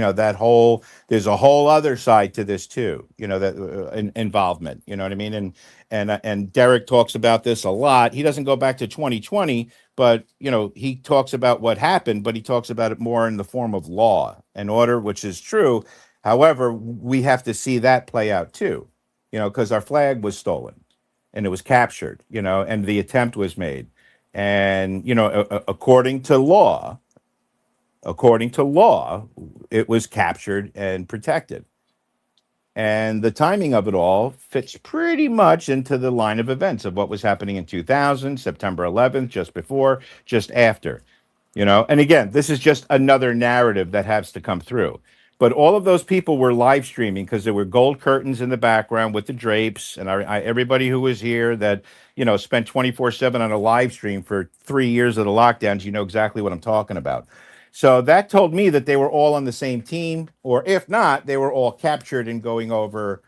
there's a whole other side to this too, that involvement, you know what I mean? And Derek talks about this a lot. He doesn't go back to 2020, but, he talks about what happened, but he talks about it more in the form of law and order, which is true. However, we have to see that play out too, because our flag was stolen and it was captured, and the attempt was made. And, according to law, it was captured and protected. And the timing of it all fits pretty much into the line of events of what was happening in 2000, September 11th, just before, just after. And again, this is just another narrative that has to come through. But all of those people were live streaming because there were gold curtains in the background with the drapes. And everybody who was here that, spent 24/7 on a live stream for 3 years of the lockdowns, you know exactly what I'm talking about. So that told me that they were all on the same team, or if not, they were all captured and going over,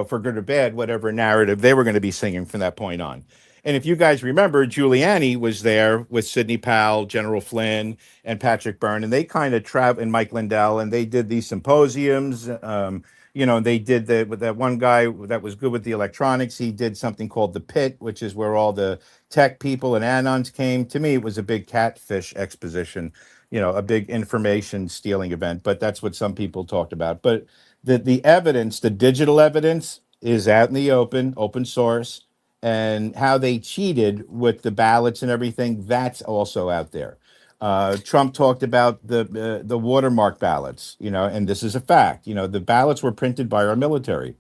for good or bad, whatever narrative they were going to be singing from that point on. And if you guys remember, Giuliani was there with Sidney Powell, General Flynn, and Patrick Byrne, and they kind of and Mike Lindell, and they did these symposiums. They did with that one guy that was good with the electronics. He did something called the Pit, which is where all the tech people and anons came. To me, it was a big catfish exposition, a big information stealing event. But that's what some people talked about. But the evidence, the digital evidence, is out in the open source. And how they cheated with the ballots and everything, that's also out there. Trump talked about the watermark ballots, and this is a fact. The ballots were printed by our military,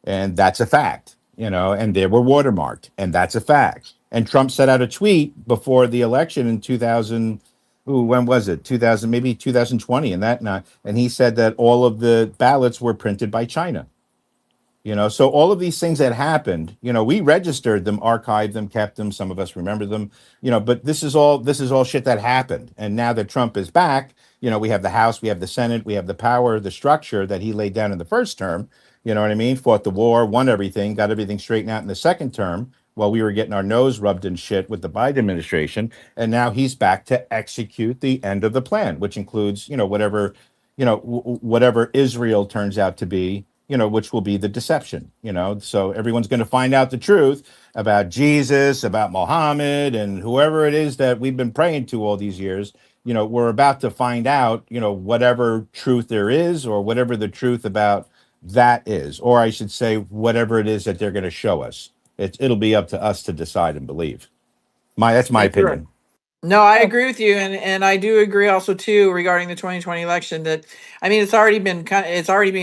and that's a fact, and they were watermarked, and that's a fact. And Trump set out a tweet before the election in 2000. Ooh, when was it? 2000, maybe 2020, and he said that all of the ballots were printed by China. So all of these things that happened, we registered them, archived them, kept them. Some of us remember them, but this is all shit that happened. And now that Trump is back, we have the House, we have the Senate, we have the power, the structure that he laid down in the first term. You know what I mean? Fought the war, won everything, got everything straightened out in the second term while we were getting our nose rubbed in shit with the Biden administration. And now he's back to execute the end of the plan, which includes, whatever Israel turns out to be, which will be the deception, so everyone's going to find out the truth about Jesus, about Muhammad, and whoever it is that we've been praying to all these years. We're about to find out, whatever truth there is, or whatever the truth about that is, or I should say, whatever it is that they're going to show us. It'll be up to us to decide and believe. That's my Thank you, Rick. opinion. No, I Oh, agree with you, and I do agree also too regarding the 2020 election. That I mean, it's already being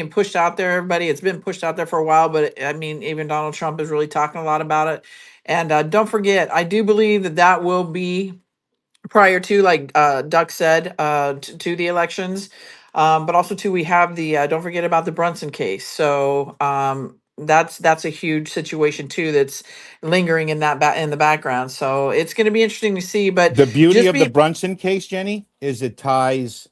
pushed out there. Everybody, it's been pushed out there for a while, but I mean, even Donald Trump is really talking a lot about it. And don't forget, I do believe that will be prior to, like Duck said, to the elections. But also too, we have the don't forget about the Brunson case. So that's a huge situation too that's lingering in in the background. So it's going to be interesting to see. But The beauty just of the be Brunson case, Jenny, is it ties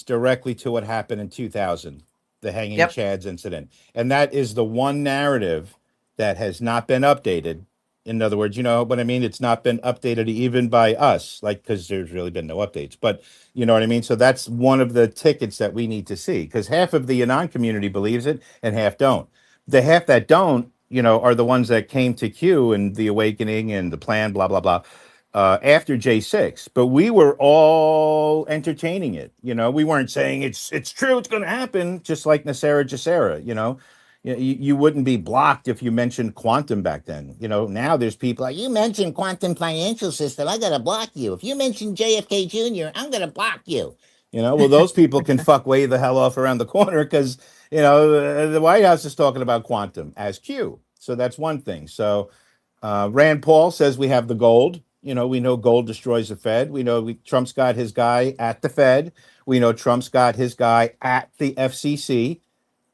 directly to what happened in 2000, the hanging yep. chads incident. And that is the one narrative that has not been updated. In other words, you know what I mean? It's not been updated even by us, like, because there's really been no updates. But you know what I mean? So that's one of the tickets that we need to see, because half of the Anon community believes it and half don't. The half that don't, are the ones that came to Q and the awakening and the plan, blah, blah, blah, after J6, but we were all entertaining it. We weren't saying it's true, it's going to happen, just like Nasera Jacera. You wouldn't be blocked if you mentioned quantum back then. Now there's people like, you mentioned quantum financial system, I got to block you. If you mention JFK Jr., I'm going to block you. Well, those people can fuck way the hell off around the corner, because the White House is talking about quantum as Q. So that's one thing. So Rand Paul says we have the gold. We know gold destroys the Fed. We know Trump's got his guy at the Fed. We know Trump's got his guy at the FCC,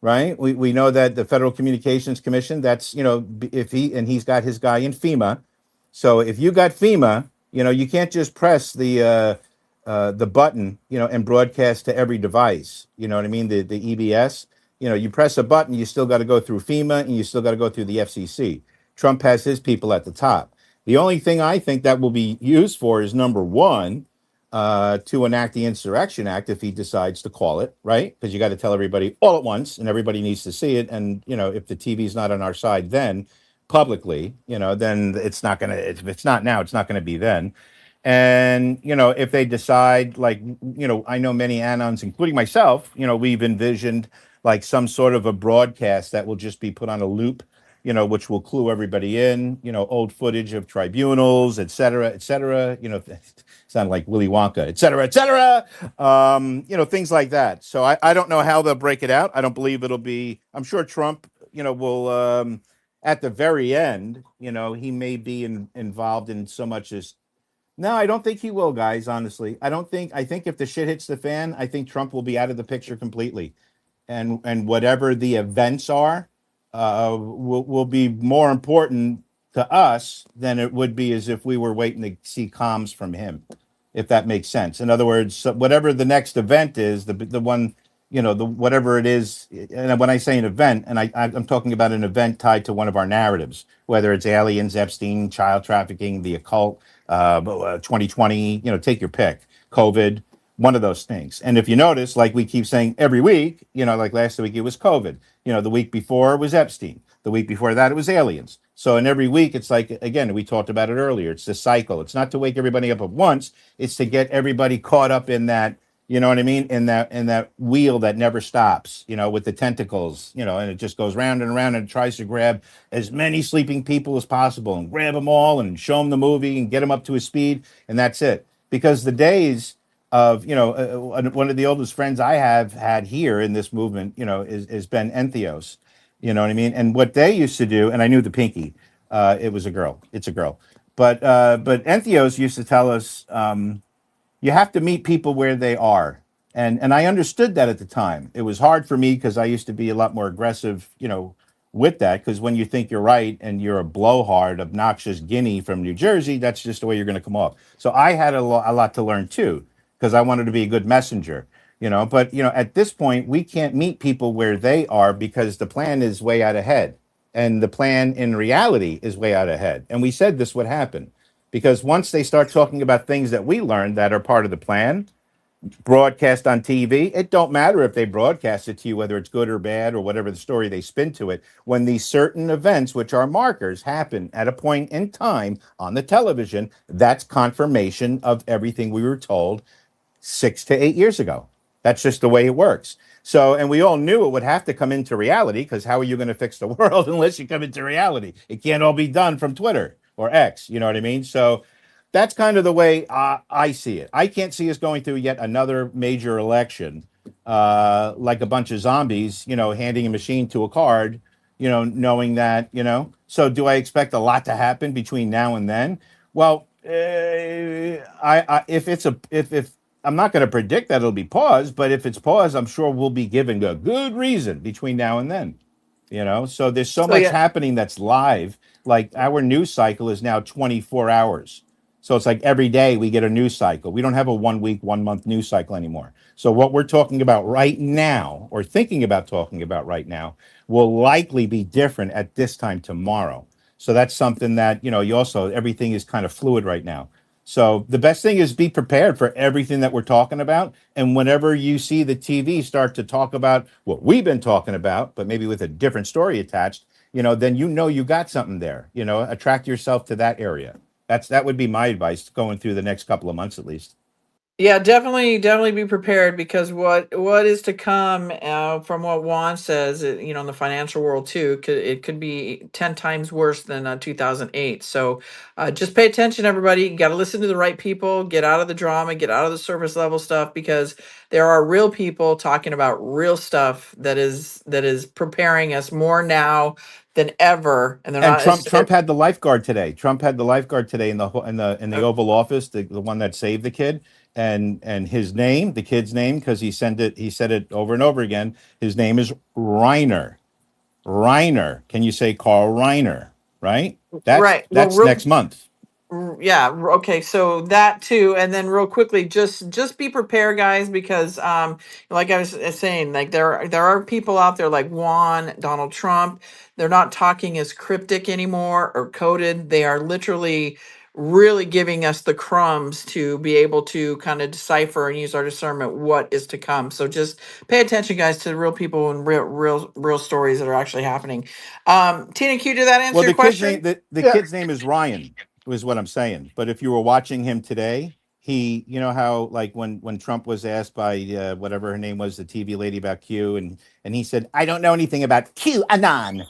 right? We know that the Federal Communications Commission, that's, he's got his guy in FEMA. So if you got FEMA, you can't just press the button, and broadcast to every device. You know what I mean? The EBS, you press a button, you still got to go through FEMA, and you still got to go through the FCC. Trump has his people at the top. The only thing I think that will be used for is, number one, to enact the Insurrection Act, if he decides to call it, right? Because you got to tell everybody all at once, and everybody needs to see it. And if the TV's not on our side, then publicly, then it's not gonna. If it's not now, it's not going to be then. And if they decide, like, I know many Anons, including myself, we've envisioned like some sort of a broadcast that will just be put on a loop, which will clue everybody in, old footage of tribunals, et cetera, sound like Willy Wonka, et cetera, things like that. So I don't know how they'll break it out. I don't believe it'll be, I'm sure Trump, will, at the very end, he may be involved in so much as, no, I don't think he will, guys, honestly. I think if the shit hits the fan, I think Trump will be out of the picture completely. And whatever the events are, will be more important to us than it would be as if we were waiting to see comms from him, if that makes sense. In other words, so whatever the next event is, the one, the whatever it is, and when I say an event, and I'm talking about an event tied to one of our narratives, whether it's aliens, Epstein, child trafficking, the occult, 2020, take your pick, COVID, one of those things. And if you notice, like we keep saying every week, like last week it was COVID, the week before was Epstein, the week before that it was aliens. So in every week, it's like, again, we talked about it earlier, it's the cycle. It's not to wake everybody up at once, it's to get everybody caught up in that, you know what I mean, in that wheel that never stops, with the tentacles, and it just goes round and around, and it tries to grab as many sleeping people as possible and grab them all and show them the movie and get them up to a speed, and that's it. Because the days of, one of the oldest friends I have had here in this movement, is Ben Entheos. You know what I mean? And what they used to do, and I knew the pinky, it was a girl. It's a girl. But Entheos used to tell us, you have to meet people where they are. And I understood that at the time. It was hard for me because I used to be a lot more aggressive, with that. Because when you think you're right and you're a blowhard, obnoxious guinea from New Jersey, that's just the way you're going to come off. So I had a lot to learn too, because I wanted to be a good messenger, But, at this point, we can't meet people where they are because the plan is way out ahead. And the plan in reality is way out ahead. And we said this would happen. Because once they start talking about things that we learned that are part of the plan, broadcast on TV, it don't matter if they broadcast it to you, whether it's good or bad or whatever the story they spin to it. When these certain events, which are markers, happen at a point in time on the television, that's confirmation of everything we were told 6 to 8 years ago. That's just the way it works. So, and we all knew it would have to come into reality, because how are you going to fix the world unless you come into reality? It can't all be done from Twitter or X. You know what I mean? So that's kind of the way I see it. I can't see us going through yet another major election like a bunch of zombies, handing a machine to a card, knowing that, So do I expect a lot to happen between now and then? Well, if I'm not going to predict that it'll be paused, but if it's paused, I'm sure we'll be given a good reason between now and then. So there's so So much yeah, happening that's live. Like our news cycle is now 24 hours. So it's like every day we get a news cycle. We don't have a 1 week, 1 month news cycle anymore. So what we're talking about right now, or thinking about talking about right now, will likely be different at this time tomorrow. So that's something that, you also, everything is kind of fluid right now. So the best thing is be prepared for everything that we're talking about. And whenever you see the TV start to talk about what we've been talking about, but maybe with a different story attached, then you got something there. Attract yourself to that area. That would be my advice going through the next couple of months at least. yeah, definitely be prepared, because what is to come, from what Juan says, in the financial world too, it could be 10 times worse than 2008. So just pay attention, everybody. You got to listen to the right people, get out of the drama, get out of the surface level stuff, because there are real people talking about real stuff that is preparing us more now than ever, and they're And not as Trump had the lifeguard today. Trump had the lifeguard today in the Oval Office, the one that saved the kid, and his name, the kid's name, because he said it over and over again. His name is Reiner. Reiner. Can you say Carl Reiner? Right. That's right. Well, that's next month. Yeah, okay, so that too, and then real quickly, just be prepared, guys, because like I was saying, like there are people out there like Juan, Donald Trump. They're not talking as cryptic anymore or coded. They are literally really giving us the crumbs to be able to kind of decipher and use our discernment what is to come. So just pay attention, guys, to real people and real stories that are actually happening. Tina Q, did that Well, answer your the kid's name question? the Yeah. kid's name is Ryan, was what I'm saying. But if you were watching him today, you know how, like, when Trump was asked by whatever her name was, the TV lady, about Q, and he said, "I don't know anything about Q Anon."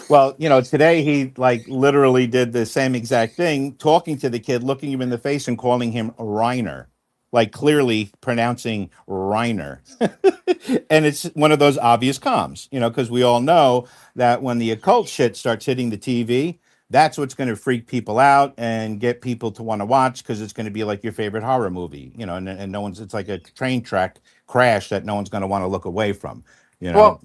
Well, today he, like, literally did the same exact thing, talking to the kid, looking him in the face and calling him Reiner, like clearly pronouncing Reiner. And it's one of those obvious comms, because we all know that when the occult shit starts hitting the TV, that's what's going to freak people out and get people to want to watch, because it's going to be like your favorite horror movie, and no one's, it's like a train track crash that no one's going to want to look away from, you know. Well,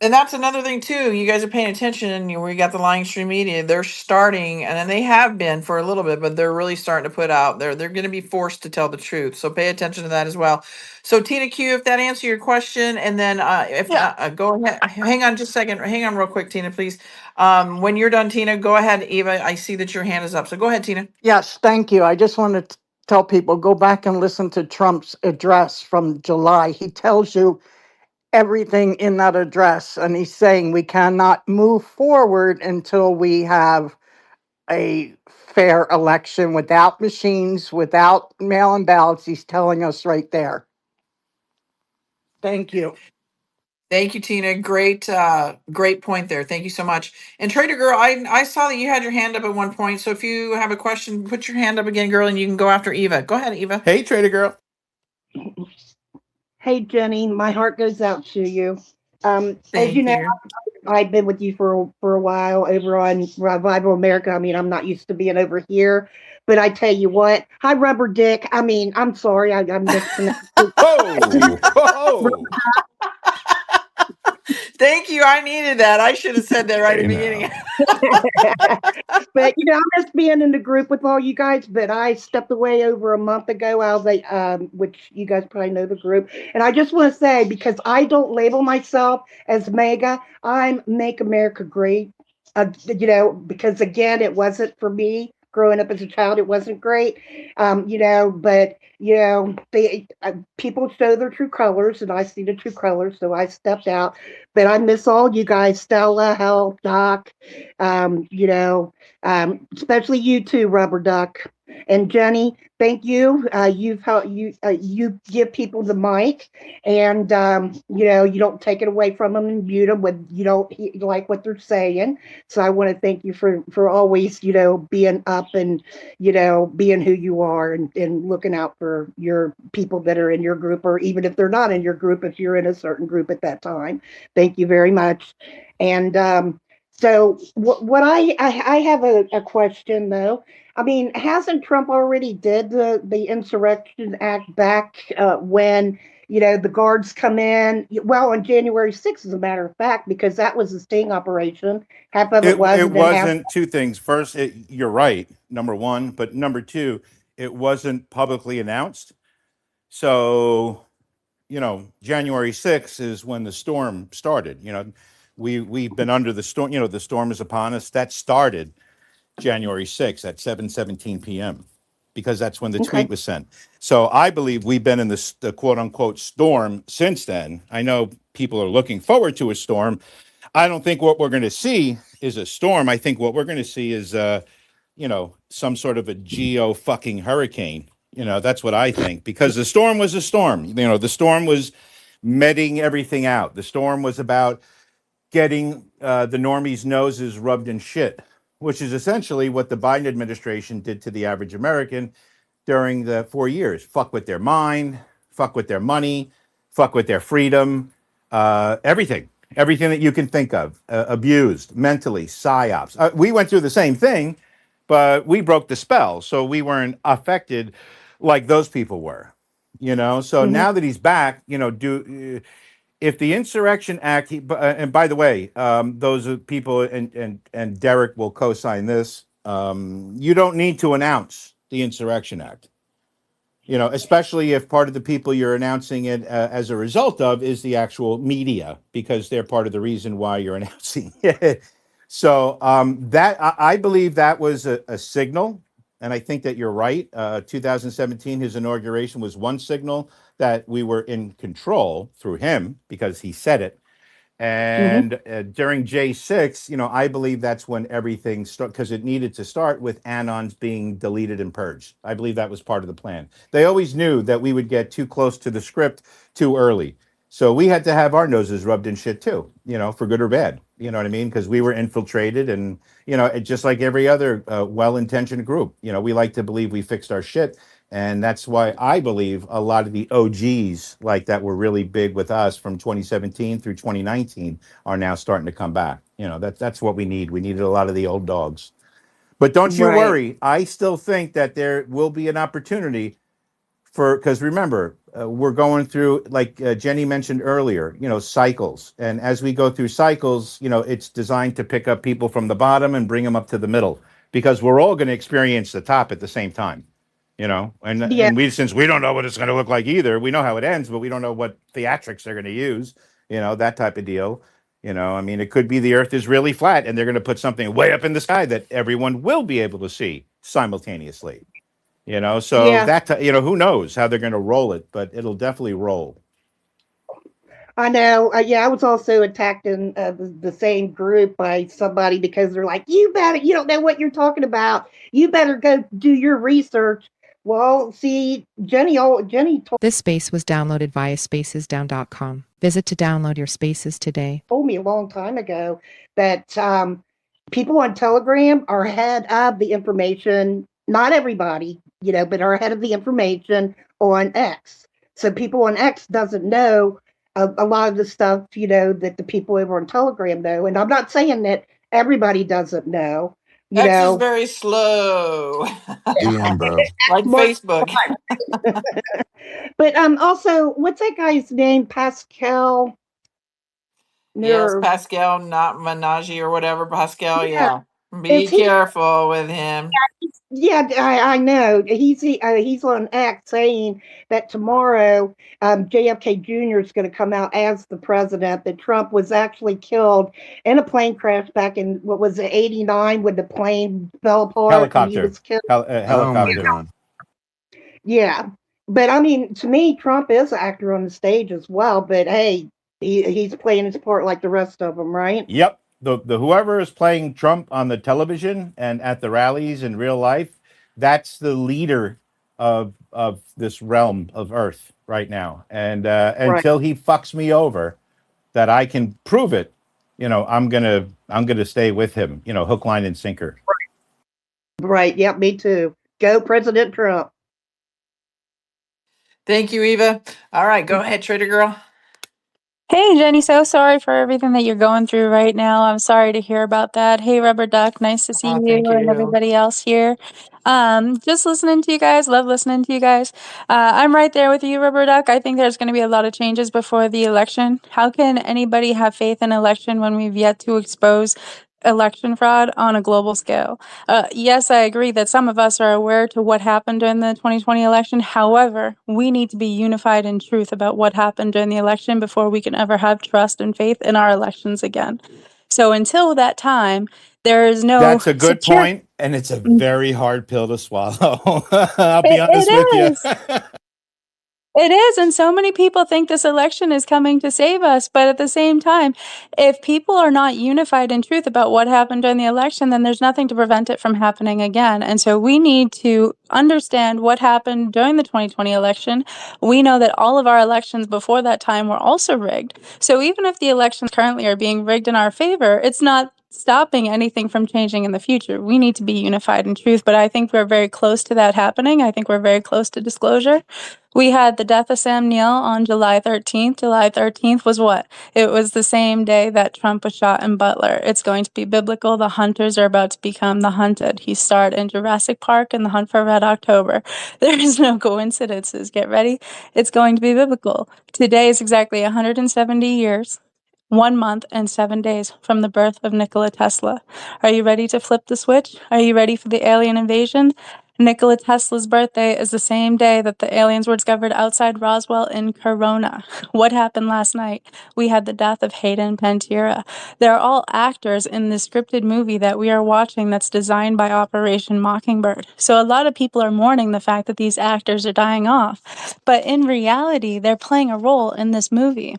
and that's another thing too. You guys are paying attention. We got the lying stream media. They're starting, and then they have been for a little bit, but they're really starting to put out. They're going to be forced to tell the truth. So pay attention to that as well. So Tina Q, if that answers your question, and then if Yeah. not, go ahead. Hang on just a second. Hang on real quick, Tina, please. When you're done, Tina, go ahead. Eva, I see that your hand is up. So go ahead, Tina. Yes, thank you. I just wanted to tell people, go back and listen to Trump's address from July. He tells you everything in that address, and he's saying we cannot move forward until we have a fair election without machines, without mail-in ballots. He's telling us right there. Thank you. Thank you, Tina. Great point there. Thank you so much. And Trader Girl, I saw that you had your hand up at one point. So if you have a question, put your hand up again, girl, and you can go after Eva. Go ahead, Eva. Hey, Trader Girl. Hey, Jenny, my heart goes out to you. As you Thank know, you. I've been with you for a while over on Revival America. I mean, I'm not used to being over here, but I tell you what, hi, Rubber Dick. I mean, I'm sorry, I'm mispronouncing. Oh, oh. Thank you. I needed that. I should have said that right at Hey, the beginning. now. But I miss being in the group with all you guys. But I stepped away over a month ago. I was like, which you guys probably know the group. And I just want to say, because I don't label myself as MAGA, I'm Make America Great. Because again, it wasn't for me growing up as a child, it wasn't great. But they people show their true colors, and I see the true colors, so I stepped out. But I miss all you guys, Stella, Hell, Doc, especially you too, Rubber Duck. And Jenny, thank you. You've helped you give people the mic, and you don't take it away from them and mute them when you don't like what they're saying. So I want to thank you for always being up and being who you are, and looking out for your people that are in your group, or even if they're not in your group, if you're in a certain group at that time. Thank you very much. And so what I have a question though. I mean, hasn't Trump already did the Insurrection Act back when the guards come in? Well, on January 6th, as a matter of fact, because that was a sting operation. Half of it was, It and then half. wasn't two things. First, you're right, number one, but number two, it wasn't publicly announced. So, January 6th is when the storm started. We've been under the storm. The storm is upon us. That started January 6th at 7:17 p.m. because that's when the tweet Okay. was sent. So I believe we've been in the quote unquote storm since then. I know people are looking forward to a storm. I don't think what we're going to see is a storm. I think what we're going to see is, some sort of a geo fucking hurricane. That's what I think, because the storm was a storm. The storm was meting everything out. The storm was about getting the normies' noses rubbed in shit, which is essentially what the Biden administration did to the average American during the 4 years. Fuck with their mind, fuck with their money, fuck with their freedom, everything that you can think of, abused mentally, psyops. We went through the same thing, but we broke the spell, so we weren't affected like those people were. So Hmm. now that he's back, if the Insurrection Act, and by the way, those are people, and Derek will co-sign this. You don't need to announce the Insurrection Act. Especially if part of the people you're announcing it as a result of is the actual media, because they're part of the reason why you're announcing it. So that I believe that was a signal, and I think that you're right. 2017, his inauguration was one signal that we were in control through him because he said it. Hmm. And during J6, I believe that's when everything started, because it needed to start with Anons being deleted and purged. I believe that was part of the plan. They always knew that we would get too close to the script too early. So we had to have our noses rubbed in shit too, for good or bad. You know what I mean? Because we were infiltrated, and, just like every other well-intentioned group, we like to believe we fixed our shit. And that's why I believe a lot of the OGs like that were really big with us from 2017 through 2019 are now starting to come back. That's what we need. We needed a lot of the old dogs. But don't you Right. worry. I still think that there will be an opportunity because remember, we're going through, like Jenny mentioned earlier, cycles. And as we go through cycles, it's designed to pick up people from the bottom and bring them up to the middle, because we're all going to experience the top at the same time. And Yeah. since we don't know what it's going to look like either, we know how it ends, but we don't know what theatrics they're going to use, that type of deal. I mean, it could be the earth is really flat and they're going to put something way up in the sky that everyone will be able to see simultaneously. So Yeah. that, who knows how they're going to roll it, but it'll definitely roll. I know. Yeah, I was also attacked in the same group by somebody because they're like, you don't know what you're talking about. You better go do your research. Well, see, Jenny This space was downloaded via spacesdown.com. Visit to download your spaces today. told me a long time ago that people on Telegram are ahead of the information. Not everybody, but are ahead of the information on X. So people on X doesn't know a lot of the stuff, that the people over on Telegram know. And I'm not saying that everybody doesn't know. X is very slow. DM, bro. Like More, Facebook. but also, what's that guy's name? Pascal. Yes, Near, Pascal, not Menage or whatever. Pascal, yeah, yeah. Be careful with him. Yeah, I know. He's on X saying that tomorrow JFK Jr. is going to come out as the president. That Trump was actually killed in a plane crash back in what was it, '89 when the plane fell apart and he Helicopter. was killed. Oh my Helicopter. God. Yeah, but I mean, to me, Trump is an actor on the stage as well. But hey, he's playing his part like the rest of them, right? Yep. The whoever is playing Trump on the television and at the rallies in real life, that's the leader of this realm of Earth right now. And Right. until he fucks me over, that I can prove it, I'm gonna stay with him, hook, line, and sinker. Right. Yep. Me too. Go, President Trump. Thank you, Eva. All right, go ahead, Trader Girl. Hey, Jenny, so sorry for everything that you're going through right now. I'm sorry to hear about that. Hey, Rubberduck, nice to see you Thank and you. everybody else here. Just listening to you guys, love listening to you guys. I'm right there with you, Rubberduck. I think there's going to be a lot of changes before the election. How can anybody have faith in election when we've yet to expose election fraud on a global scale? Yes, I agree that some of us are aware to what happened during the 2020 election. However, we need to be unified in truth about what happened during the election before we can ever have trust and faith in our elections again. So until that time, there is no That's a good secure. point, and it's a very hard pill to swallow. I'll be honest with It you. is. It is, and so many people think this election is coming to save us, but at the same time, if people are not unified in truth about what happened during the election, then there's nothing to prevent it from happening again. And so we need to understand what happened during the 2020 election. We know that all of our elections before that time were also rigged. So even if the elections currently are being rigged in our favor, it's not stopping anything from changing in the future. We need to be unified in truth, but I think we're very close to that happening. I think we're very close to disclosure. We had the death of Sam Neill on July 13th. July 13th was what? It was the same day that Trump was shot in Butler. It's going to be biblical. The hunters are about to become the hunted. He starred in Jurassic Park and The Hunt for Red October. There is no coincidences. Get ready. It's going to be biblical. Today is exactly 170 years, 1 month, and 7 days from the birth of Nikola Tesla. Are you ready to flip the switch? Are you ready for the alien invasion? Nikola Tesla's birthday is the same day that the aliens were discovered outside Roswell in Corona. What happened last night? We had the death of Hayden Panettiere. They're all actors in this scripted movie that we are watching that's designed by Operation Mockingbird. So a lot of people are mourning the fact that these actors are dying off. But in reality, they're playing a role in this movie.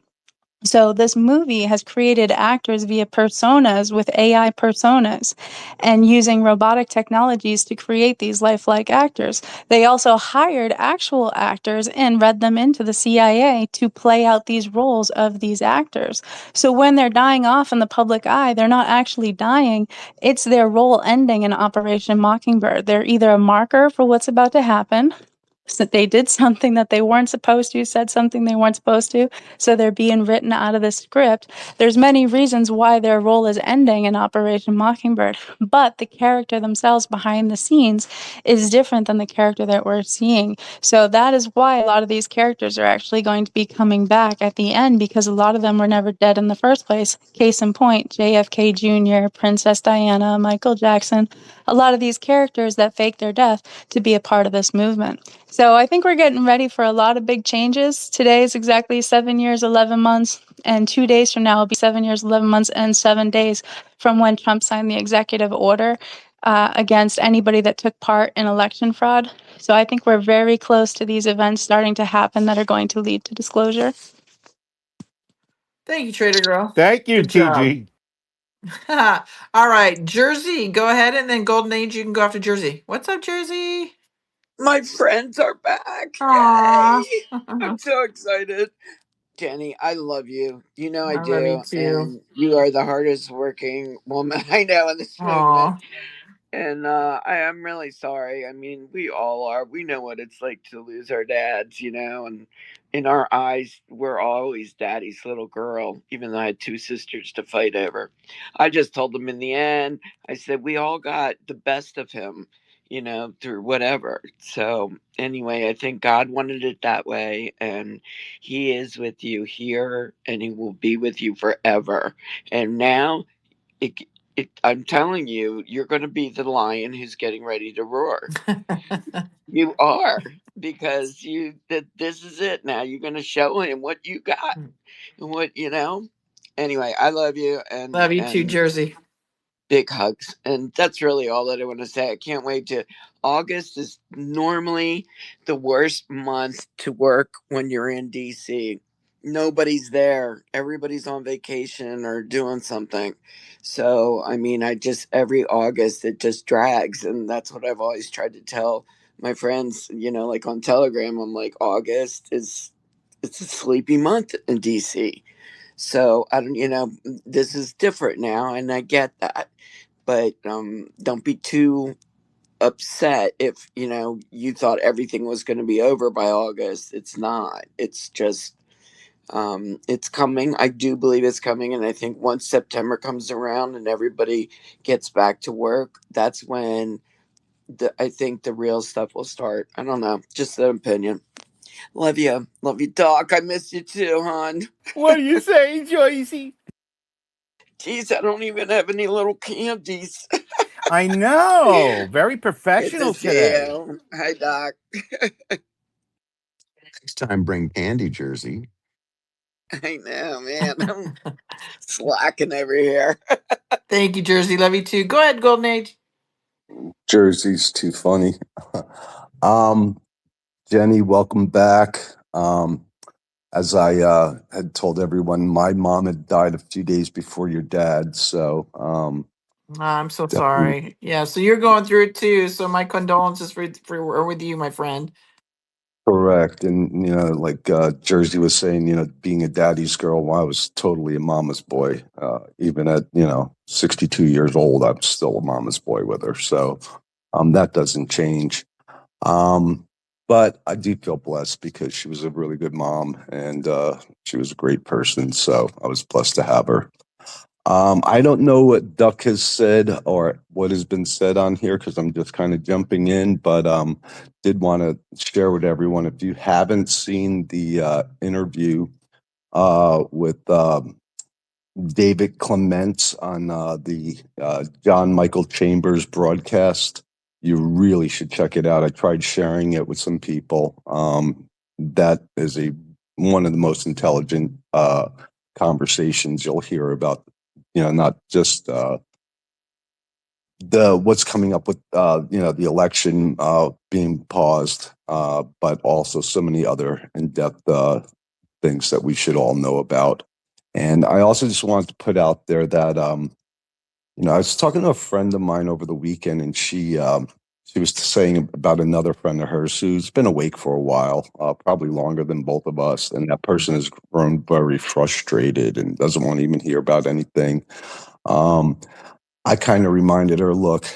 So this movie has created actors via personas with AI personas and using robotic technologies to create these lifelike actors. They also hired actual actors and read them into the CIA to play out these roles of these actors. So when they're dying off in the public eye, they're not actually dying. It's their role ending in Operation Mockingbird. They're either a marker for what's about to happen, so they did something that they weren't supposed to, said something they weren't supposed to, so they're being written out of the script. There's many reasons why their role is ending in Operation Mockingbird, but the character themselves behind the scenes is different than the character that we're seeing. So that is why a lot of these characters are actually going to be coming back at the end, because a lot of them were never dead in the first place. Case in point, JFK Jr., Princess Diana, Michael Jackson, a lot of these characters that faked their death to be a part of this movement. So I think we're getting ready for a lot of big changes. Today is exactly 7 years, 11 months, and 2 days from now will be 7 years, 11 months, and 7 days from when Trump signed the executive order against anybody that took part in election fraud. So I think we're very close to these events starting to happen that are going to lead to disclosure. Thank you, Trader Girl. Thank you, Good job. TG. All right, Jersey, go ahead, and then Golden Age, you can go after Jersey. What's up, Jersey? My friends are back. Aww. Yay! I'm so excited. Jenny, I love you. You know I I love you do. too. And you are the hardest working woman I know in this movement. Aww. And I am really sorry. I mean, we all are. We know what it's like to lose our dads, and in our eyes, we're always daddy's little girl, even though I had two sisters to fight over. I just told them in the end, I said, we all got the best of him, through whatever. So, anyway, I think God wanted it that way. And He is with you here, and He will be with you forever. And now, it, I'm telling you, you're going to be the lion who's getting ready to roar. You are, because this is it now. You're going to show him what you got and what you know. Anyway, I love you Love you too, and Jersey. big hugs. And that's really all that I want to say. I can't wait to August is normally the worst month to work when you're in DC. Nobody's there. Everybody's on vacation or doing something. So, I mean, I just every August it just drags, and that's what I've always tried to tell my friends, like on Telegram. I'm like, August is it's a sleepy month in DC. So, I don't, this is different now and I get that, but don't be too upset if you thought everything was going to be over by August. It's not. It's just it's coming. I do believe it's coming, and I think once September comes around and everybody gets back to work, that's when I think the real stuff will start. I don't know, just an opinion. Love you, Doc. I miss you too, hon. What are you saying, Joycey? Geez, I don't even have any little candies. I know. Very Good to professional see today. you. Hi, Doc. Next time, bring candy, Jersey. I know, man. I'm slacking over here. Thank you, Jersey. Love you too. Go ahead, Golden Age. Jersey's too funny. um, Jenny, welcome back. As I had told everyone, my mom had died a few days before your dad, so I'm so definitely sorry. Yeah, so you're going through it too. So my condolences are with you, my friend. correct. And like Jersey was saying, being a daddy's girl, well, I was totally a mama's boy. Even at 62 years old, I'm still a mama's boy with her. So that doesn't change. But I do feel blessed because she was a really good mom and she was a great person. So I was blessed to have her. I don't know what Duck has said or what has been said on here because I'm just kind of jumping in, but did want to share with everyone if you haven't seen the interview with David Clements on the John Michael Chambers broadcast. You really should check it out. I tried sharing it with some people. That is one of the most intelligent conversations you'll hear about. Not just the what's coming up with the election being paused, but also so many other in-depth things that we should all know about. And I also just wanted to put out there that I was talking to a friend of mine over the weekend, and she was saying about another friend of hers who's been awake for a while, probably longer than both of us, and that person has grown very frustrated and doesn't want to even hear about anything. I kind of reminded her, look,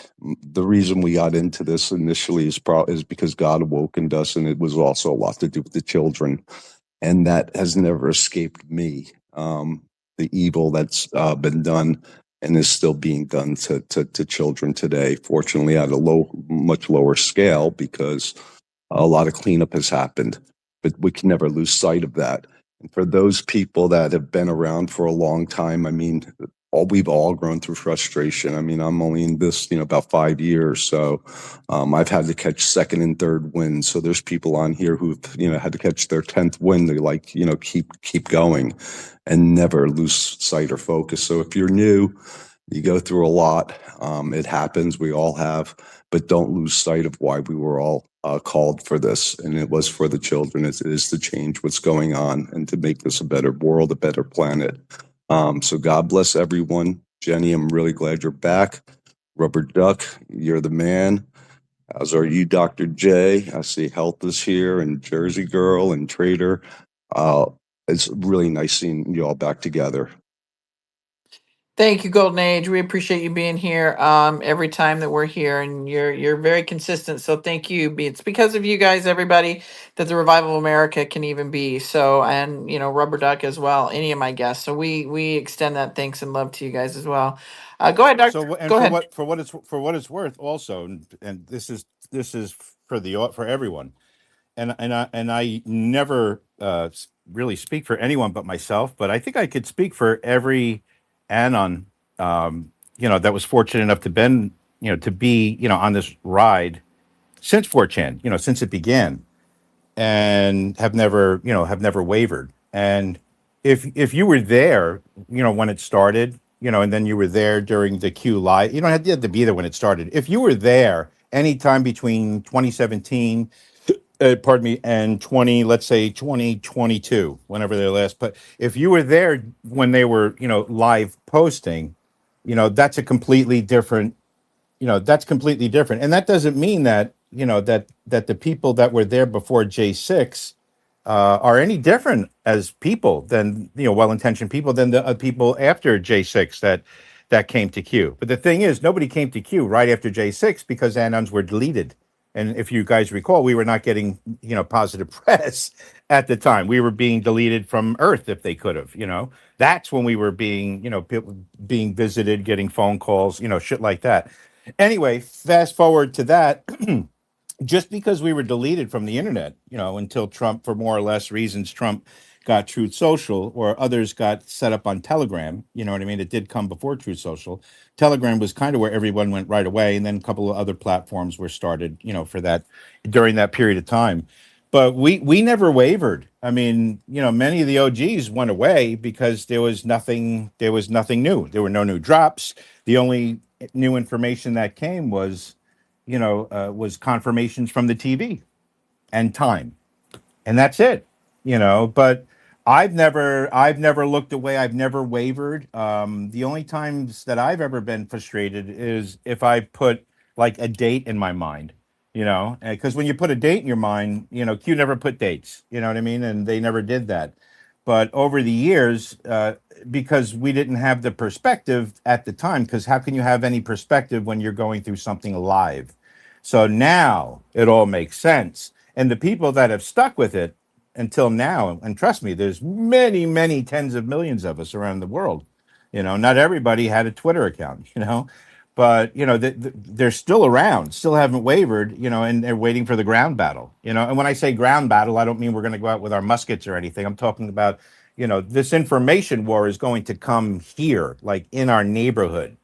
the reason we got into this initially is because God awakened us, and it was also a lot to do with the children, and that has never escaped me. The evil that's been done and is still being done to children today, fortunately at a much lower scale because a lot of cleanup has happened, but we can never lose sight of that. And for those people that have been around for a long time, I mean, we've all grown through frustration. I mean, I'm only in this, about 5 years. So I've had to catch second and third wins. So there's people on here who've, had to catch their 10th win to keep going and never lose sight or focus. So if you're new, you go through a lot. It happens. We all have, but don't lose sight of why we were all called for this. And it was for the children. It is to change what's going on and to make this a better world, a better planet. So God bless everyone. Jenny, I'm really glad you're back. Rubberduck, you're the man. As are you, Dr. J. I see Health is here and Jersey Girl and Trader. It's really nice seeing you all back together. Thank you, Golden Age. We appreciate you being here every time that we're here, and you're very consistent. So thank you. It's because of you guys, everybody, that the Revival of America can even be. So, and Rubber Duck as well. Any of my guests. So we extend that thanks and love to you guys as well. Go ahead, Doctor. So, and Go for ahead. what it's worth, also, and this is for everyone. And I never really speak for anyone but myself, but I think I could speak for every Anon, that was fortunate enough to been, to be, on this ride since 4chan, since it began, and have never wavered. And if you were there, when it started, and then you were there during the Q live, you don't have to be there when it started. If you were there anytime between 2017, pardon me, and let's say 2022, whenever their last, but if you were there when they were, live posting, that's a completely different, that's completely different. And that doesn't mean that, that the people that were there before J6 are any different as people than, well-intentioned people than the people after J6 that came to Q. But the thing is, nobody came to Q right after J6 because anons were deleted. And if you guys recall, we were not getting, positive press at the time. We were being deleted from Earth if they could have, That's when we were being, being visited, getting phone calls, shit like that. Anyway, fast forward to that. Just because we were deleted from the internet, until Trump, for more or less reasons, Trump got Truth Social, or others got set up on Telegram. You know what I mean? It did come before Truth Social. Telegram was kind of where everyone went right away, and then a couple of other platforms were started, for that during that period of time. But we never wavered. I mean, many of the OGs went away because there was nothing new. There were no new drops. The only new information that came was was confirmations from the TV and time, and that's it. But I've never looked away. I've never wavered. The only times that I've ever been frustrated is if I put like a date in my mind. Because when you put a date in your mind, Q never put dates. You know what I mean? And they never did that. But over the years, because we didn't have the perspective at the time, because how can you have any perspective when you're going through something live? So now it all makes sense. And the people that have stuck with it until now, and trust me, there's many, many tens of millions of us around the world. Not everybody had a Twitter account, but, they're still around, still haven't wavered, and they're waiting for the ground battle, And when I say ground battle, I don't mean we're going to go out with our muskets or anything. I'm talking about, this information war is going to come here, like in our neighborhood.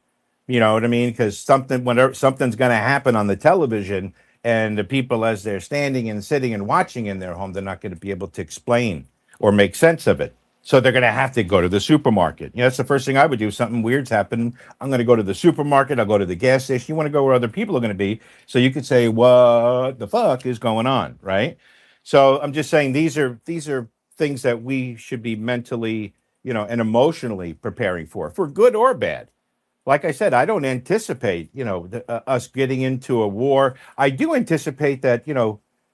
You know what I mean? Because whenever something's going to happen on the television, and the people, as they're standing and sitting and watching in their home, they're not going to be able to explain or make sense of it. So they're going to have to go to the supermarket. That's the first thing I would do. Something weird's happening. I'm going to go to the supermarket. I'll go to the gas station. You want to go where other people are going to be, so you could say, "What the fuck is going on?" Right? So I'm just saying these are things that we should be mentally, and emotionally preparing for good or bad. Like I said, I don't anticipate, us getting into a war. I do anticipate that,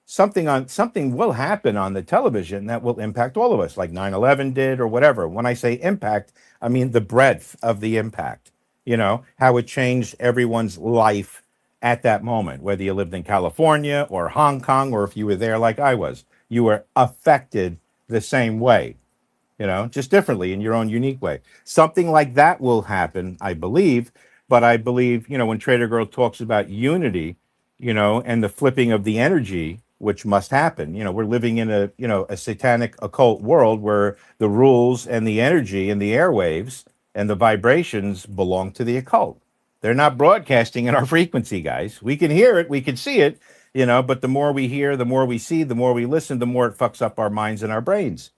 something will happen on the television that will impact all of us, like 9/11 did or whatever. When I say impact, I mean the breadth of the impact, how it changed everyone's life at that moment, whether you lived in California or Hong Kong, or if you were there like I was, you were affected the same way, just differently in your own unique way. Something like that will happen, I believe. But I believe, when Trader Girl talks about unity, and the flipping of the energy, which must happen. We're living in a satanic occult world where the rules and the energy and the airwaves and the vibrations belong to the occult. They're not broadcasting in our frequency, guys. We can hear it, we can see it, but the more we hear, the more we see, the more we listen, the more it fucks up our minds and our brains.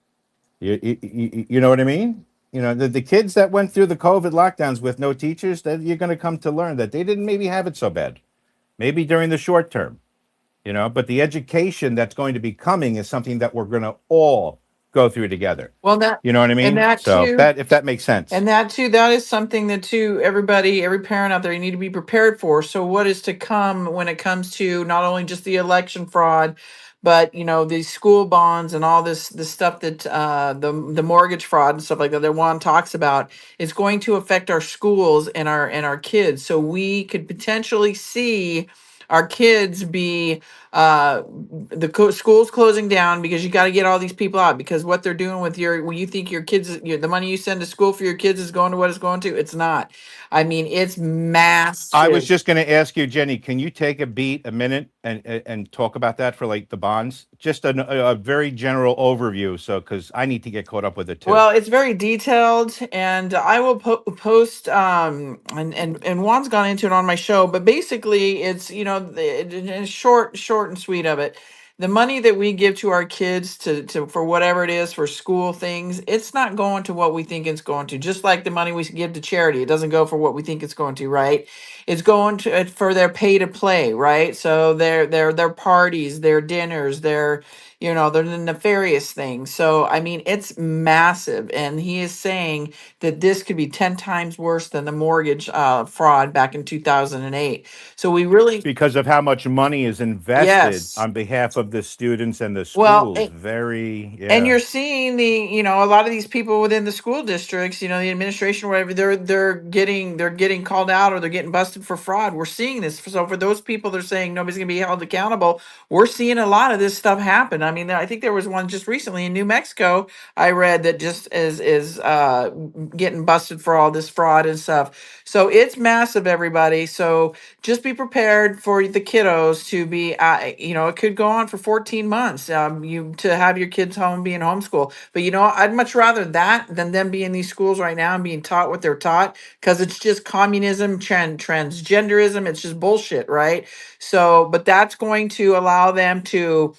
You know what I mean? The kids that went through the COVID lockdowns with no teachers, that you're going to come to learn that they didn't maybe have it so bad, maybe during the short term, but the education that's going to be coming is something that we're going to all go through together. Well, that You know what I and mean? that So too. that, if that makes sense. And that too, that is something that too, everybody, every parent out there, you need to be prepared for. So what is to come when it comes to not only just the election fraud, but these school bonds and all this stuff that the mortgage fraud and stuff like that Juan talks about is going to affect our schools and our kids. So we could potentially see our kids be school's closing down because you got to get all these people out, because what they're doing with when you think your kids, the money you send to school for your kids is going to what it's going to, it's not. I mean, it's I was massive. just going to ask you, Jenny, can you take a minute and talk about that for like the bonds? Just a very general overview. So, because I need to get caught up with it too. Well, it's very detailed, and I will post and Juan's gone into it on my show, but basically it's, short and sweet of it. The money that we give to our kids to for whatever it is for school things, it's not going to what we think it's going to. Just like the money we give to charity, it doesn't go for what we think it's going to, right? It's going to for their pay to play, right? So their parties, their dinners, they're the nefarious things. So, I mean, it's massive. And he is saying that this could be 10 times worse than the mortgage fraud back in 2008. So, we really, Because of how much money is invested yes. on behalf of the students and the Well, schools. Very, and yeah. you're seeing a lot of these people within the school districts, the administration or whatever, they're getting called out, or they're getting busted for fraud. We're seeing this. So for those people, they're saying nobody's gonna be held accountable. We're seeing a lot of this stuff happen. I mean, I think there was one just recently in New Mexico I read that just is getting busted for all this fraud and stuff. So it's massive, everybody. So just be prepared for the kiddos to be, it could go on for 14 months, you to have your kids home being homeschooled. But I'd much rather that than them be in these schools right now and being taught what they're taught, because it's just communism, transgenderism. It's just bullshit, right? So, but that's going to allow them to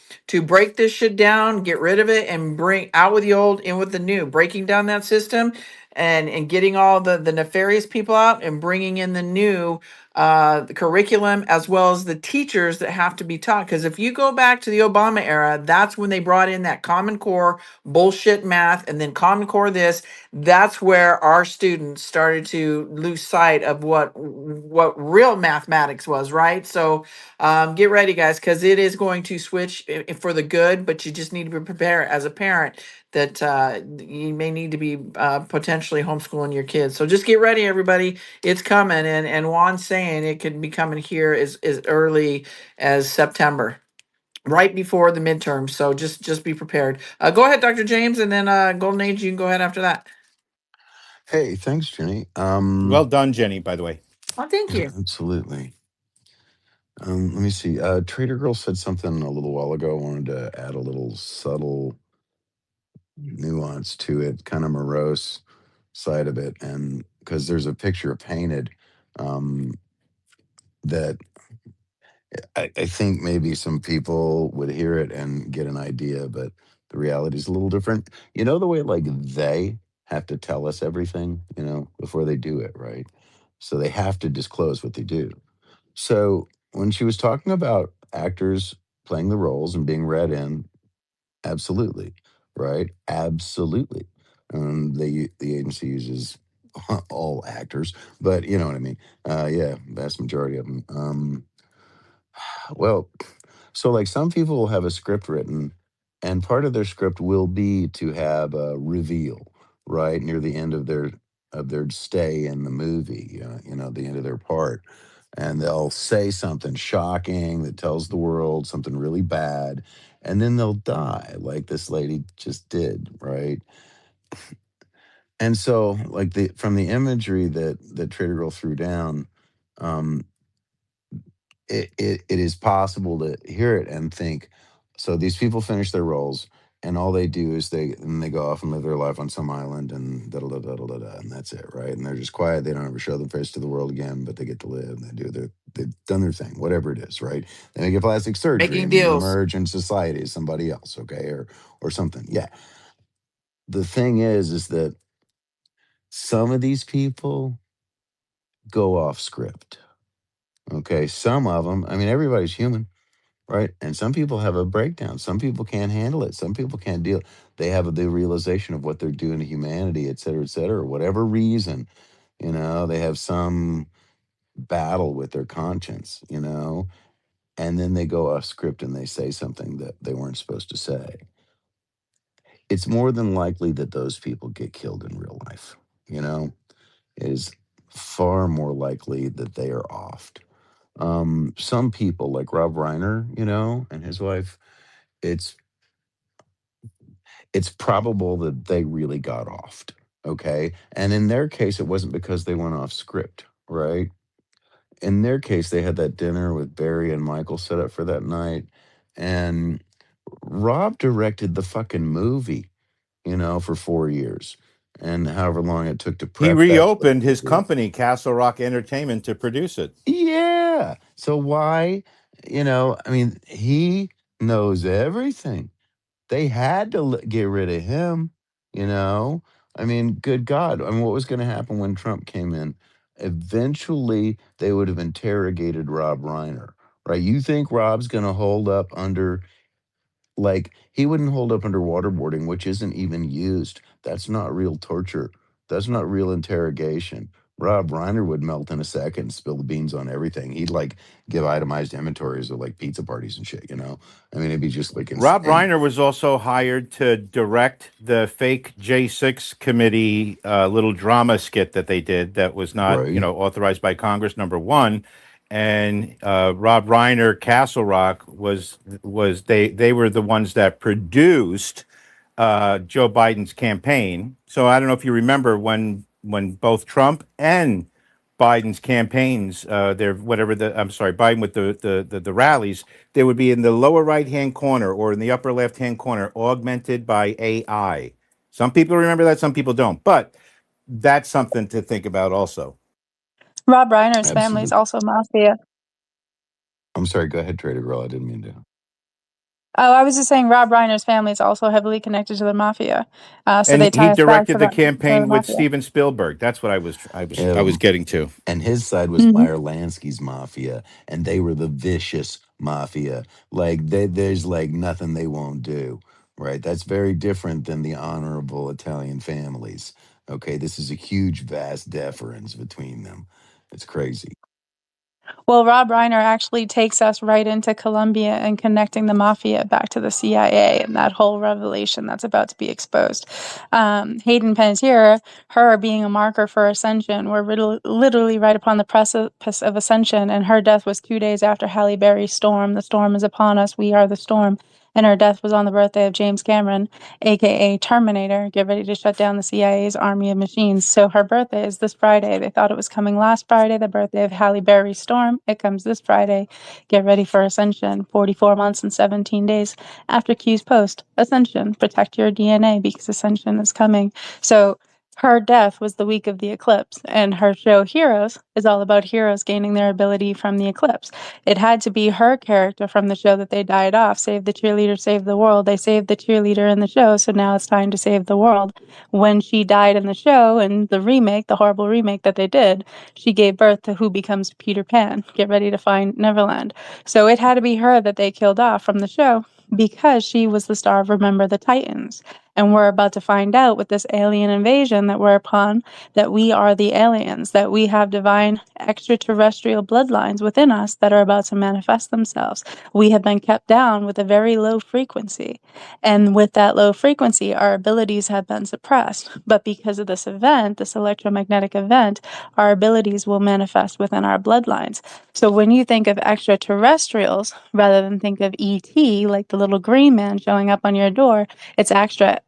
break this shit down, get rid of it, and bring out with the old, in with the new, breaking down that system and getting all the nefarious people out and bringing in the new the curriculum, as well as the teachers that have to be taught. Because if you go back to the Obama era, that's when they brought in that Common Core bullshit math, and then Common Core this. That's where our students started to lose sight of what real mathematics was, right? So get ready, guys, because it is going to switch for the good. But you just need to be prepared as a parent that you may need to be potentially homeschooling your kids. So just get ready, everybody. It's coming, and Juan's saying it could be coming here as early as September, right before the midterm. So just be prepared. Go ahead, Dr. James, and then Golden Age, you can go ahead after that. Hey, thanks, Jenny. Well done, Jenny, by the way. Oh, thank you. Absolutely. Let me see. Trader Girl said something a little while ago. I wanted to add a little subtle nuance to it, kind of morose side of it, and because there's a picture painted um, that I think maybe some people would hear it and get an idea, but the reality is a little different. You know, the way like they have to tell us everything, before they do it, right? So they have to disclose what they do. So when she was talking about actors playing the roles and being read in, absolutely, right? Absolutely. The agency uses all actors, but you know what I mean. Yeah, vast majority of them. Well, so like some people will have a script written, and part of their script will be to have a reveal right near the end of their stay in the movie, the end of their part, and they'll say something shocking that tells the world something really bad, and then they'll die, like this lady just did, right? And so, like from the imagery that Trader Girl threw down, um, it is possible to hear it and think, so these people finish their roles, and all they do is they go off and live their life on some island, and da da da da da da, and that's it, right? And they're just quiet. They don't ever show their face to the world again, but they get to live. And they've done their thing, whatever it is, right? They make a plastic surgery Making and deals. reemerge in society as somebody else, okay, or something. Yeah. The thing is that some of these people go off script. Okay, some of them. I mean, everybody's human. Right. And some people have a breakdown. Some people can't handle it. Some people can't deal. They have the realization of what they're doing to humanity, et cetera, whatever reason, they have some battle with their conscience, and then they go off script and they say something that they weren't supposed to say. It's more than likely that those people get killed in real life. It is far more likely that they are offed. Some people like Rob Reiner, and his wife, it's it's probable that they really got offed. Okay. And in their case, it wasn't because they went off script, right? In their case, they had that dinner with Barry and Michael set up for that night. And Rob directed the fucking movie, for 4 years. And however long it took to He prep that. reopened his company, Castle Rock Entertainment, to produce it. Yeah. So why, he knows everything. They had to get rid of him, you know? Good God. What was going to happen when Trump came in? Eventually, they would have interrogated Rob Reiner, right? You think Rob's going to hold up under, like, he wouldn't hold up under waterboarding, which isn't even used. That's not real torture. That's not real interrogation. Rob Reiner would melt in a second and spill the beans on everything. He'd like give itemized inventories of like pizza parties and shit, It'd be just like Rob insane. Reiner was also hired to direct the fake J6 committee little drama skit that they did that was not, Right. authorized by Congress, number one. And Rob Reiner, Castle Rock was they were the ones that produced Joe Biden's campaign. So I don't know if you remember when both Trump and Biden's campaigns, Biden with the rallies, they would be in the lower right hand corner or in the upper left hand corner, augmented by AI. Some people remember that, some people don't, but that's something to think about also. Rob Reiner's family is Absolutely. also mafia. I'm sorry. Go ahead, Trader Girl. I didn't mean to. Oh, I was just saying Rob Reiner's family is also heavily connected to the mafia. So And they tie he us back to directed the the campaign with mafia. Steven Spielberg. That's what I was getting to. And his side was Mhm. Meyer Lansky's mafia, and they were the vicious mafia. Like there's like nothing they won't do. Right. That's very different than the honorable Italian families. Okay. This is a huge, vast difference between them. It's crazy. Well, Rob Reiner actually takes us right into Colombia and connecting the mafia back to the CIA and that whole revelation that's about to be exposed. Hayden Panettiere, her being a marker for ascension, we're literally right upon the precipice of ascension, and her death was 2 days after Halle Berry's Storm. The storm is upon us. We are the storm. And her death was on the birthday of James Cameron, aka Terminator. Get ready to shut down the CIA's army of machines. So her birthday is this Friday. They thought it was coming last Friday, the birthday of Halle Berry's Storm. It comes this Friday. Get ready for Ascension. 44 months and 17 days after Q's post. Ascension. Protect your DNA because Ascension is coming. So her death was the week of the eclipse, and her show Heroes is all about heroes gaining their ability from the eclipse. It had to be her character from the show that they died off. Save the cheerleader, save the world. They saved the cheerleader in the show, so now it's time to save the world. When she died in the show, and the remake, the horrible remake that they did, she gave birth to who becomes Peter Pan. Get ready to find Neverland. So it had to be her that they killed off from the show because she was the star of Remember the Titans. And we're about to find out with this alien invasion that we're upon that we are the aliens, that we have divine extraterrestrial bloodlines within us that are about to manifest themselves. We have been kept down with a very low frequency. And with that low frequency, our abilities have been suppressed. But because of this event, this electromagnetic event, our abilities will manifest within our bloodlines. So when you think of extraterrestrials, rather than think of ET, like the little green man showing up on your door, it's actually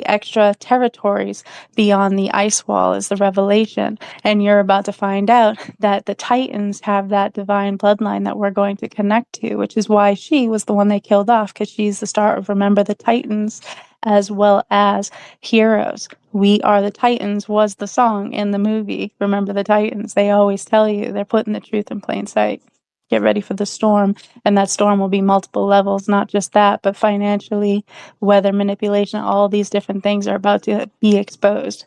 extra territories beyond the ice wall is the revelation. And you're about to find out that the Titans have that divine bloodline that we're going to connect to, which is why she was the one they killed off, because she's the star of Remember the Titans, as well as Heroes. We Are the Titans was the song in the movie Remember the Titans. They always tell you they're putting the truth in plain sight. Get ready for the storm, and that storm will be multiple levels, not just that, but financially, weather manipulation, all these different things are about to be exposed.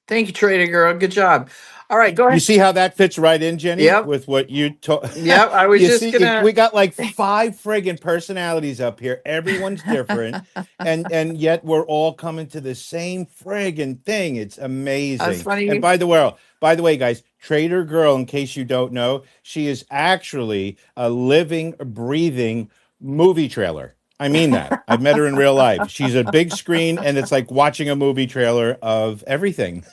Thank you, Trader Girl. Good job. All right, go You ahead. see how that fits right in, Jenny, Yep. with what you told? Yep. I was You just see, gonna. we got like 5 friggin' personalities up here. Everyone's different, and yet we're all coming to the same friggin' thing. It's That's amazing. funny. And by the way, guys, Trader Girl, in case you don't know, she is actually a living, breathing movie trailer. I mean that. I've met her in real life. She's a big screen, and it's like watching a movie trailer of everything.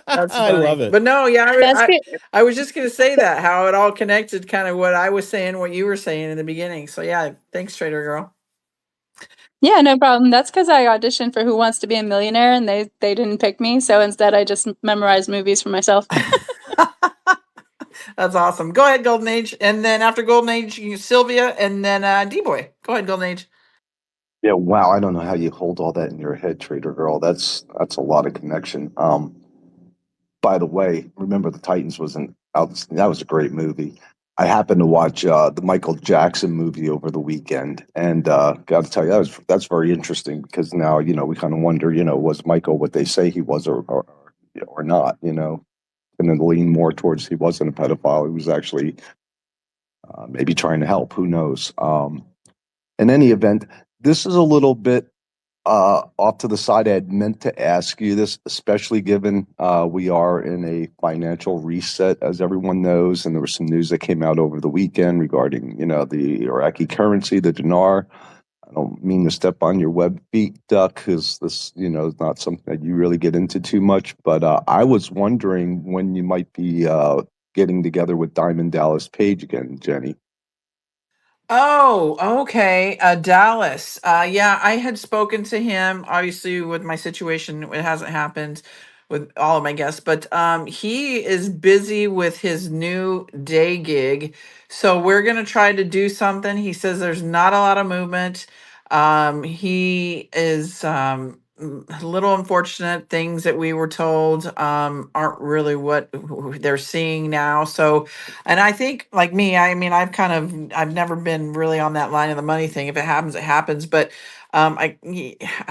That's I love funny. it. But no, yeah, That's good. I was just going to say that, how it all connected, kind of what I was saying, what you were saying in the beginning. So yeah, thanks, Trader Girl. Yeah, no problem. That's because I auditioned for Who Wants to Be a Millionaire, and they didn't pick me, so instead I just memorized movies for myself. That's awesome. Go ahead, Golden Age. And then after Golden Age, Sylvia, and then D-Boy. Go ahead, Golden Age. Yeah, wow. I don't know how you hold all that in your head, Trader Girl. That's a lot of connection. By the way, remember the Titans wasn't out. That was a great movie. I happened to watch the Michael Jackson movie over the weekend, and got to tell you that's very interesting because now we kind of wonder, was Michael what they say he was or not? And then lean more towards he wasn't a pedophile. He was actually maybe trying to help. Who knows? In any event, this is a little bit off to the side. I had meant to ask you this, especially given we are in a financial reset, as everyone knows, and there was some news that came out over the weekend regarding, the Iraqi currency, the dinar. I don't mean to step on your web feet, Duck, because this, is not something that you really get into too much. But I was wondering when you might be getting together with Diamond Dallas Page again, Jenny. Oh, okay. Dallas. Yeah, I had spoken to him. Obviously, with my situation, it hasn't happened with all of my guests, but he is busy with his new day gig. So we're gonna try to do something. He says there's not a lot of movement. He is a little unfortunate. Things that we were told aren't really what they're seeing now. So, and I think, like me, I mean, I've never been really on that line of the money thing. If it happens, it happens. But I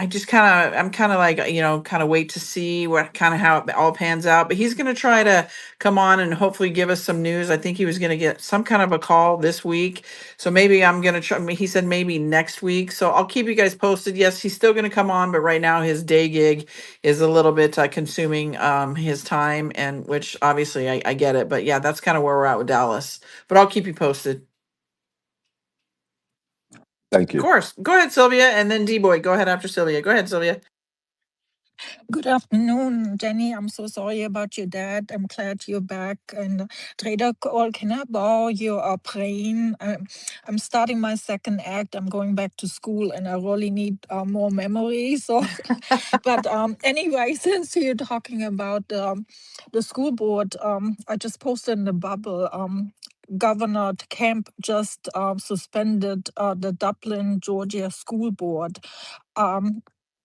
just I'm kind of like, kind of wait to see what kind of how it all pans out. But he's going to try to come on and hopefully give us some news. I think he was going to get some kind of a call this week. So maybe I'm going to try. He said maybe next week. So I'll keep you guys posted. Yes, he's still going to come on, but right now his day gig is a little bit consuming his time, and which obviously I get it. But yeah, that's kind of where we're at with Dallas. But I'll keep you posted. Thank Of you. course. Go ahead, Sylvia, and then D-Boy. Go ahead after Sylvia. Go ahead, Sylvia. Good afternoon, Jenny. I'm so sorry about your dad. I'm glad you're back. And Trader Call, can I borrow your brain? I'm starting my second act. I'm going back to school, and I really need more memory. So, but anyway, since you're talking about the school board, I just posted in the bubble. Governor Kemp just suspended the Dublin, Georgia school board.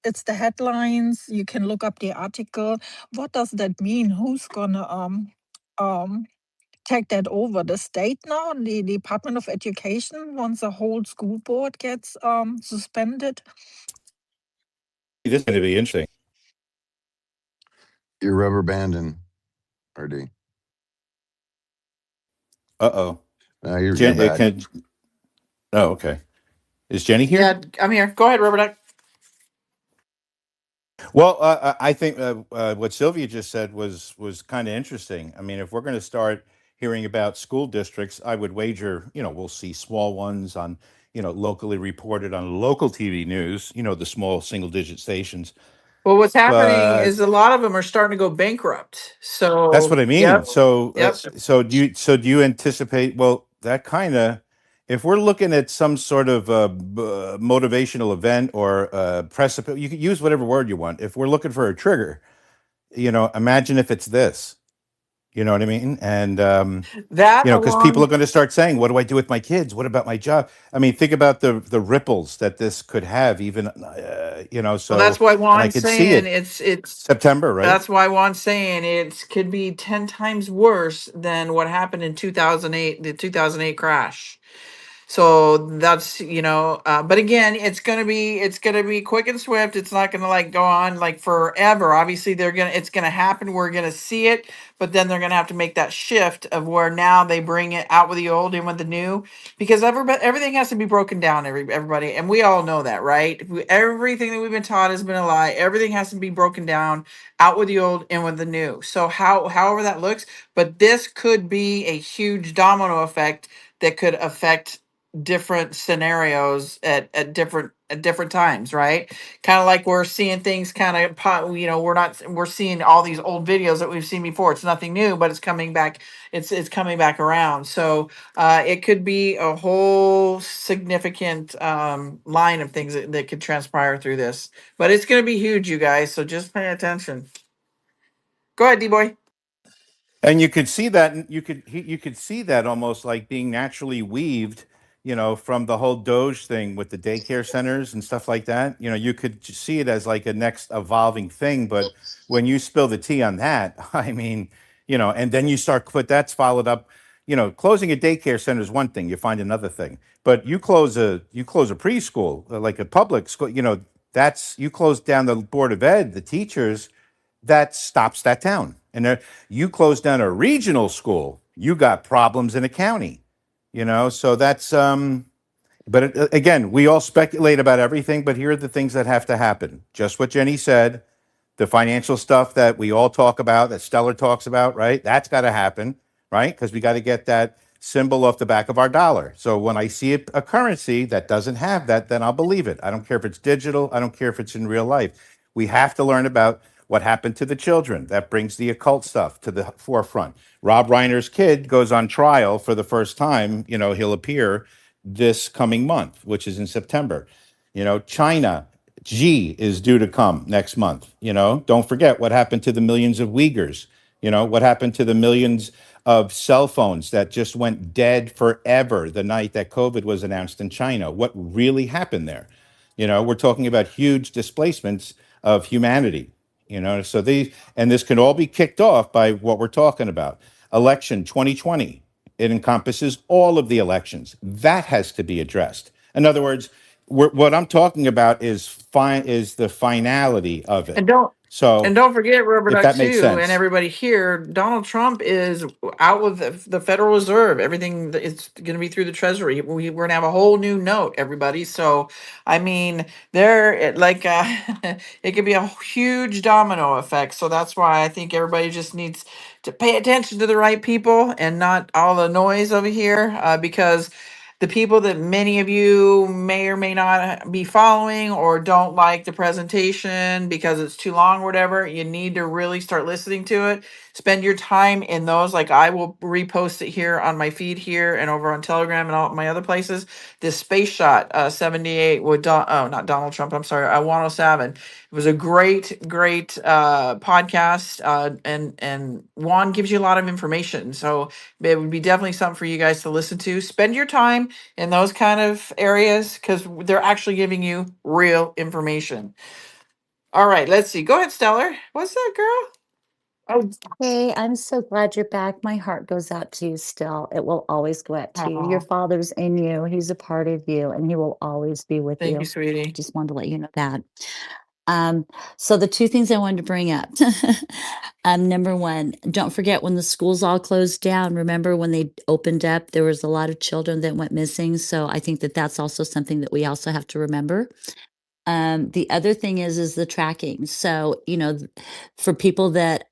It's the headlines. You can look up the article. What does that mean? Who's gonna take that over? The state now, the Department of Education, once the whole school board gets suspended? This is going to be interesting. You're rubber banding, RD. Uh-oh. You're back. Oh, okay. Is Jenny here? Yeah, I'm here. Go ahead, Rubberduck. Well, I think what Sylvia just said was kind of interesting. I mean, if we're going to start hearing about school districts, I would wager, we'll see small ones on, locally reported on local TV news, the small single-digit stations. Well, what's happening But is a lot of them are starting to go bankrupt. So that's what I mean. yep, So, yep. so do you anticipate? Well, that kind of, if we're looking at some sort of motivational event or precipice, you could use whatever word you want. If we're looking for a trigger, imagine if it's this. You know what I mean? And That because people along are going to start saying, "What do I do with my kids? What about my job?" I mean, think about the ripples that this could have, even well, So, that's why and I Juan's could see saying it it's September, right? that's why Juan's saying it could be 10 times worse than what happened in 2008, the 2008 crash. So that's, but again, it's gonna be quick and swift. It's not gonna like go on like forever. Obviously, it's gonna happen. We're gonna see it, but then they're gonna have to make that shift of where now they bring it out with the old in with the new, because everything has to be broken down. Everybody, and we all know that, right? Everything that we've been taught has been a lie. Everything has to be broken down, out with the old, in with the new. So however that looks, but this could be a huge domino effect that could affect different scenarios at different times, right? Kind of like we're seeing things kind of, we're seeing all these old videos that we've seen before. It's nothing new, but it's coming back. It's coming back around. So it could be a whole significant line of things that could transpire through this, but it's going to be huge, you guys. So just pay attention. Go ahead, D boy. And you could see that you could see that almost like being naturally weaved, from the whole Doge thing with the daycare centers and stuff like that. You could see it as like a next evolving thing. But when you spill the tea on that, I mean, and then you start, but that's followed up. Closing a daycare center is one thing. You find another thing, but you close a preschool, like a public school. That's you close down the board of ed, the teachers, that stops that town. And you close down a regional school, you got problems in a county, So that's but again, we all speculate about everything, but here are the things that have to happen. Just what Jenny said, the financial stuff that we all talk about, that Stellar talks about, right? That's got to happen, right? Because we got to get that symbol off the back of our dollar. So when I see a currency that doesn't have that, then I'll believe it. I don't care if it's digital. I don't care if it's in real life. We have to learn about what happened to the children. That brings the occult stuff to the forefront. Rob Reiner's kid goes on trial for the first time. He'll appear this coming month, which is in September. China, Xi is due to come next month. Don't forget what happened to the millions of Uyghurs. What happened to the millions of cell phones that just went dead forever the night that COVID was announced in China. What really happened there? We're talking about huge displacements of humanity. So this can all be kicked off by what we're talking about. Election 2020. It encompasses all of the elections. That has to be addressed. In other words, what I'm talking about is the finality of it. And don't So don't forget if Rubberduck that makes too, and sense. everybody here. Donald Trump is out with the Federal Reserve. Everything is going to be through the Treasury. We're going to have a whole new note, everybody. So I mean, it could be a huge domino effect. So that's why I think everybody just needs to pay attention to the right people and not all the noise over here, because the people that many of you may or may not be following or don't like the presentation because it's too long or whatever, you need to really start listening to it. Spend your time in those. Like I will repost it here on my feed here and over on Telegram and all my other places. This space shot 78 with not Donald Trump, I'm sorry, 107. It was a great podcast, and Juan gives you a lot of information. So it would be definitely something for you guys to listen to. Spend your time in those kind of areas because they're actually giving you real information. All right, let's see. Go ahead, Stellar. What's that, girl? Oh, Hey, I'm so glad you're back. My heart goes out to you still. It will always go out to you. Your aw, father's in you. He's a part of you, and he will always be with thank you, you. sweetie. Just wanted to let you know that. Um, so the two things I wanted to bring up. Number one, don't forget when the schools all closed down. Remember when they opened up, there was a lot of children that went missing. So I think that that's also something that we also have to remember. The other thing is the tracking. So, for people that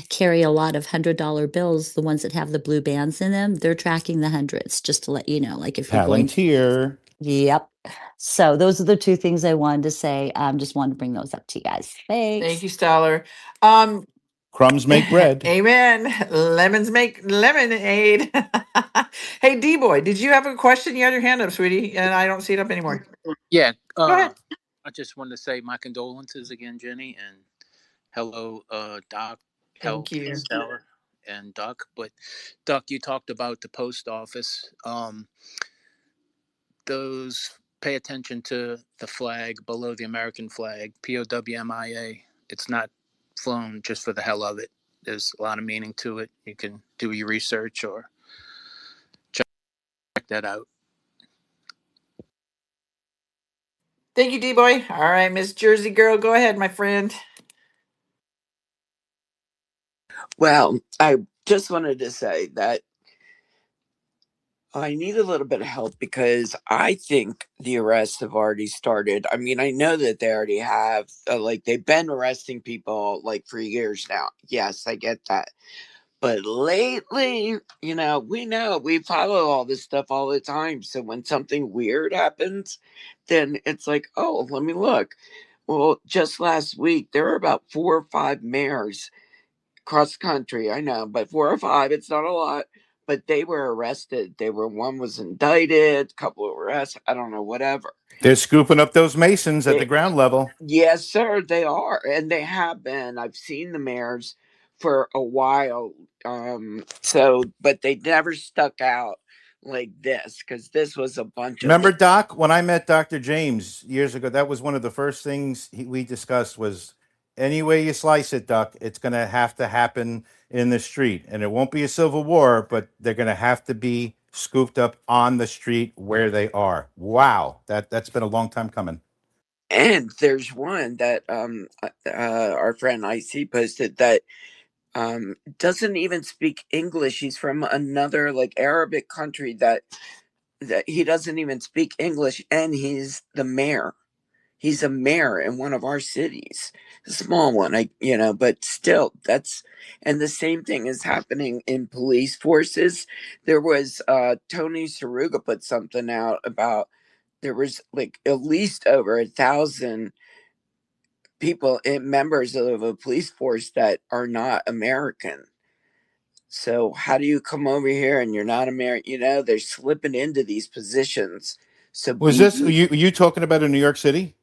carry a lot of $100 bills, the ones that have the blue bands in them, they're tracking the hundreds, just to let you know. Like if you're going, Palantir. yep. So those are the two things I wanted to say. Just wanted to bring those up to you guys. Thank Thanks. you, Stellar. Um, Crumbs make bread. Amen. Lemons make lemonade. Hey, D boy, did you have a question? You had your hand up, sweetie, and I don't see it up anymore. Yeah, Go ahead. I just wanted to say my condolences again, Jenny, and hello, Doc, Thank Health, you. Stellar, and Duck. But Duck, you talked about the post office. Those pay attention to the flag below the American flag, POWMIA. It's not flown just for the hell of it. There's a lot of meaning to it. You can do your research or check that out. Thank you, D boy. All right, Miss Jersey girl, go ahead, my friend. Well, I just wanted to say that I need a little bit of help because I think the arrests have already started. I mean, I know that they already have, like, they've been arresting people like for years now. Yes, I get that. But lately, we follow all this stuff all the time. So when something weird happens, then it's like, oh, let me look. Well, just last week, there were about 4 or 5 mayors cross country. I know, but 4 or 5, it's not a lot. But they were arrested. One was indicted, a couple of arrests. I don't know, whatever. They're scooping up those Masons at the ground level. Yes, sir, they are, and they have been. I've seen the mayors for a while. But they never stuck out like this, because this was a bunch of. Remember, Doc, when I met Dr. James years ago, that was one of the first things we discussed was any way you slice it, Doc, it's going to have to happen in the street. And it won't be a civil war, but they're going to have to be scooped up on the street where they are. Wow. That's been a long time coming. And there's one that our friend IC posted that doesn't even speak English. He's from another like Arabic country that he doesn't even speak English, and he's the mayor. He's a mayor in one of our cities, a small one, but still, and the same thing is happening in police forces. There was Tony Saruga put something out about there was like at least over 1,000 people members of a police force that are not American. So how do you come over here and you're not American? They're slipping into these positions. So Was this you talking about in New York City?